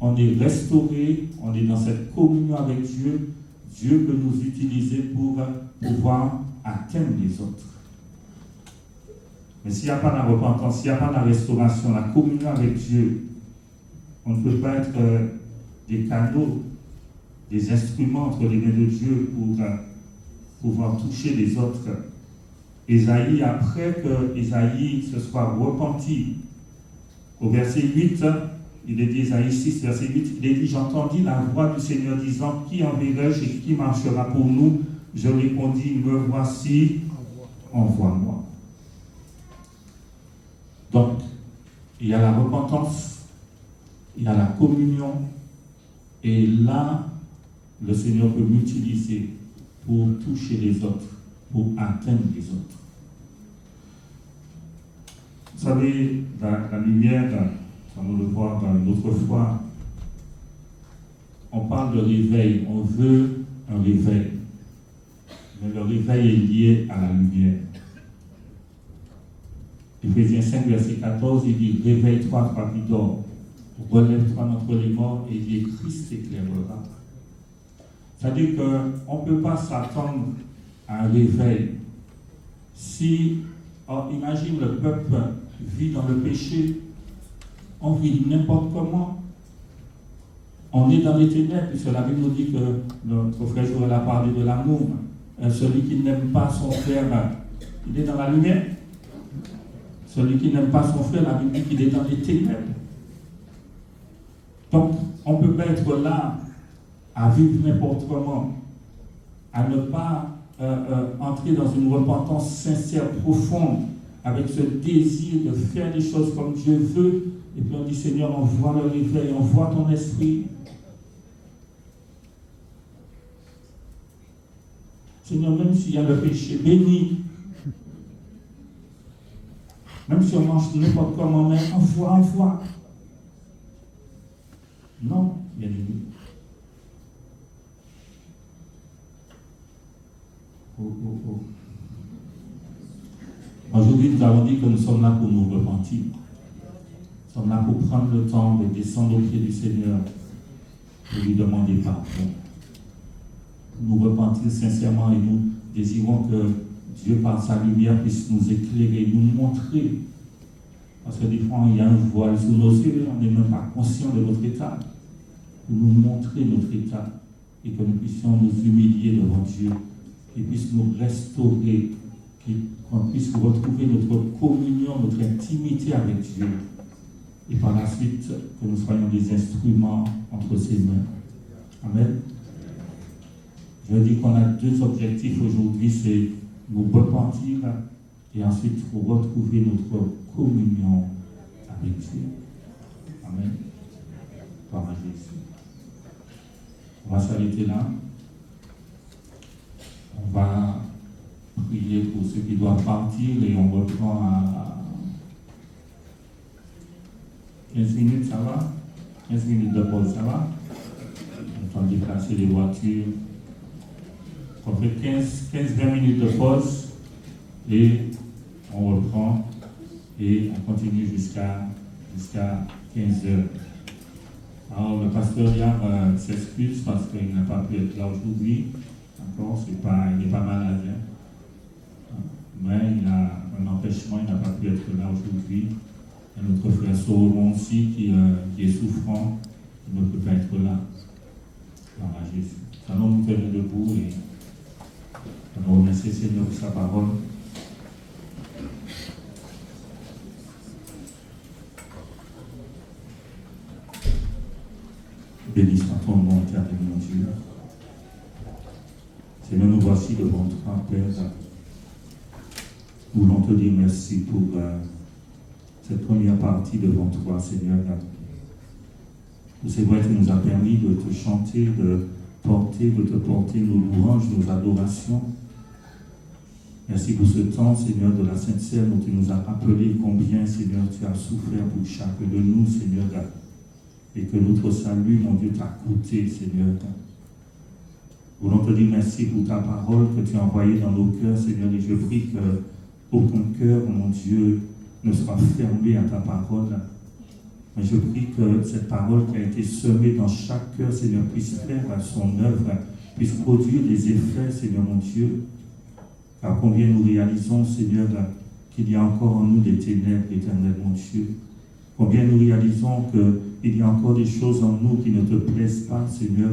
on est restauré, on est dans cette communion avec Dieu, Dieu peut nous utiliser pour pouvoir atteindre les autres. Mais s'il n'y a pas la repentance, s'il n'y a pas la restauration, la communion avec Dieu, on ne peut pas être des canaux, des instruments entre les mains de Dieu pour pouvoir toucher les autres. Ésaïe, après que Ésaïe se soit repenti, au verset 8, il est dit, Ésaïe 6, verset 8, il est dit, j'entendis la voix du Seigneur disant, qui enverrai-je et qui marchera pour nous? Je répondis, me voici, envoie-moi. Donc, il y a la repentance, il y a la communion, et là, le Seigneur peut m'utiliser pour toucher les autres, pour atteindre les autres. Vous savez, la lumière, comme on le voit une autre fois, on parle de réveil, on veut un réveil. Mais le réveil est lié à la lumière. Éphésiens 5, verset 14, il dit, réveille-toi, toi qui dors, relève-toi d'entre les morts, et il dit, Christ éclairera. C'est-à-dire qu'on ne peut pas s'attendre à un réveil. Si, imagine le peuple vit dans le péché, on vit n'importe comment. On est dans les ténèbres, puisque la Bible nous dit que notre frère Joël a parlé de l'amour. Celui qui n'aime pas son frère, il est dans la lumière. Celui qui n'aime pas son frère, la Bible dit qu'il est dans les ténèbres. Donc, on ne peut pas être là à vivre n'importe comment, à ne pas entrer dans une repentance sincère, profonde, avec ce désir de faire des choses comme Dieu veut. Et puis on dit, Seigneur, envoie le réveil, envoie ton esprit. Seigneur, même s'il y a le péché, bénis. Même si on mange n'importe comment, mais envoie. Non, bien aimé. Aujourd'hui, nous avons dit que nous sommes là pour nous repentir. Nous sommes là pour prendre le temps de descendre au pied du Seigneur pour lui demander pardon. Nous repentir sincèrement et nous désirons que Dieu, par sa lumière, puisse nous éclairer, nous montrer. Parce que des fois, il y a un voile sous nos yeux, on n'est même pas conscient de notre état. Pour nous montrer notre état et que nous puissions nous humilier devant Dieu, qu'il puisse nous restaurer, qu'on puisse retrouver notre communion, notre intimité avec Dieu. Et par la suite, que nous soyons des instruments entre ses mains. Amen. Je dis qu'on a deux objectifs aujourd'hui, c'est nous repentir et ensuite retrouver notre communion avec Dieu. Amen. Jésus. On va s'arrêter là. On va prier pour ceux qui doivent partir et on reprend à 15 minutes, ça va? 15 minutes de pause, ça va? On va déplacer les voitures. On fait 15-20 minutes de pause et on reprend et on continue jusqu'à 15 heures. Alors le pasteur Yann s'excuse parce qu'il n'a pas pu être là aujourd'hui. Encore, il n'est pas malade. Hein? Mais il a un empêchement, il n'a pas pu être là aujourd'hui. Et notre frère Solomon aussi qui est souffrant, il ne peut pas être là. Alors, Jésus. Allons nous tenir debout et allons remercier le Seigneur pour sa parole. Béni soit ton nom, éternel mon Dieu. Seigneur, nous voici devant toi, Père. Nous voulons te dire merci pour cette première partie devant toi, Seigneur. C'est vrai que tu nous as permis de te chanter, de te porter nos louanges, nos adorations. Merci pour ce temps, Seigneur, de la Sainte Seine où tu nous as rappelé combien, Seigneur, tu as souffert pour chacun de nous, Seigneur. Et que notre salut, mon Dieu, t'a coûté, Seigneur. Nous voulons te dire merci pour ta parole que tu as envoyée dans nos cœurs, Seigneur. Et je prie qu'aucun cœur, mon Dieu, ne soit fermé à ta parole. Mais je prie que cette parole qui a été semée dans chaque cœur, Seigneur, puisse faire son œuvre, puisse produire des effets, Seigneur, mon Dieu. Car combien nous réalisons, Seigneur, qu'il y a encore en nous des ténèbres, éternel, mon Dieu. Combien nous réalisons qu'il y a encore des choses en nous qui ne te plaisent pas, Seigneur.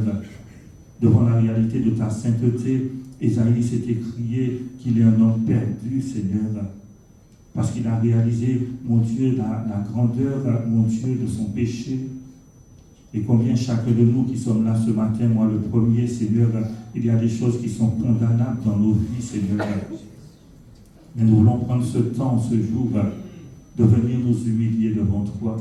Devant la réalité de ta sainteté, Ésaïe s'est écrié qu'il est un homme perdu, Seigneur. Parce qu'il a réalisé, mon Dieu, la grandeur, mon Dieu, de son péché. Et combien chacun de nous qui sommes là ce matin, moi le premier, Seigneur, il y a des choses qui sont condamnables dans nos vies, Seigneur. Mais nous voulons prendre ce temps, ce jour, de venir nous humilier devant toi.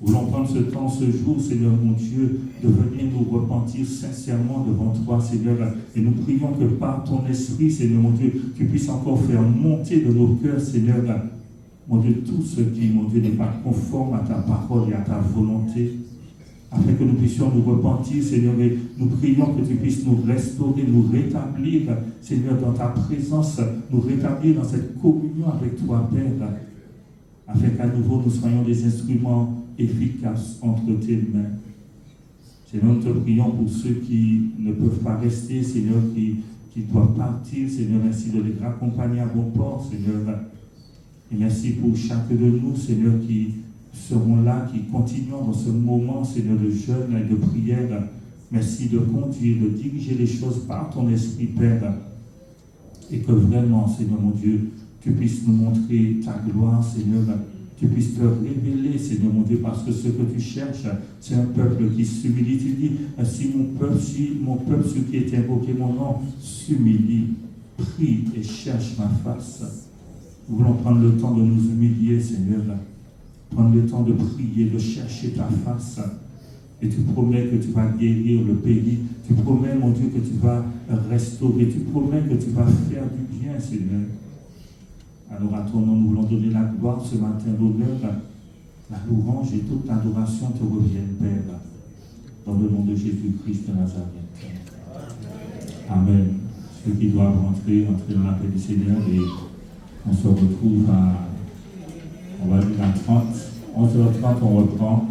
Nous voulons prendre ce temps, ce jour, Seigneur mon Dieu, de venir nous repentir sincèrement devant toi, Seigneur. Et nous prions que par ton esprit, Seigneur mon Dieu, tu puisses encore faire monter de nos cœurs, Seigneur, mon Dieu, tout ce qui, mon Dieu, n'est pas conforme à ta parole et à ta volonté. Afin que nous puissions nous repentir, Seigneur, et nous prions que tu puisses nous restaurer, nous rétablir, Seigneur, dans ta présence, nous rétablir dans cette communion avec toi, Père, afin qu'à nouveau nous soyons des instruments efficaces entre tes mains. Seigneur, nous te prions pour ceux qui ne peuvent pas rester, Seigneur, qui doivent partir, Seigneur, merci de les raccompagner à bon port, Seigneur. Et merci pour chacun de nous, Seigneur, qui seront là, qui continuons dans ce moment, Seigneur, de jeûne et de prière. Merci de conduire, de diriger les choses par ton esprit, Père. Et que vraiment, Seigneur mon Dieu, tu puisses nous montrer ta gloire, Seigneur. Tu puisses te révéler, Seigneur mon Dieu, parce que ce que tu cherches, c'est un peuple qui s'humilie. Tu dis, si mon peuple, ceux qui est invoqué mon nom, s'humilie, prie et cherche ma face. Nous voulons prendre le temps de nous humilier, Seigneur. Prendre le temps de prier, de chercher ta face. Et tu promets que tu vas guérir le pays. Tu promets, mon Dieu, que tu vas restaurer. Tu promets que tu vas faire du bien, Seigneur. Alors à ton nom, nous voulons donner la gloire ce matin, l'honneur, la louange et toute l'adoration te reviennent, Père. Dans le nom de Jésus-Christ de Nazareth. Amen. Ceux qui doivent rentrer dans la paix du Seigneur et on se retrouve on va dire à 11h30, on reprend.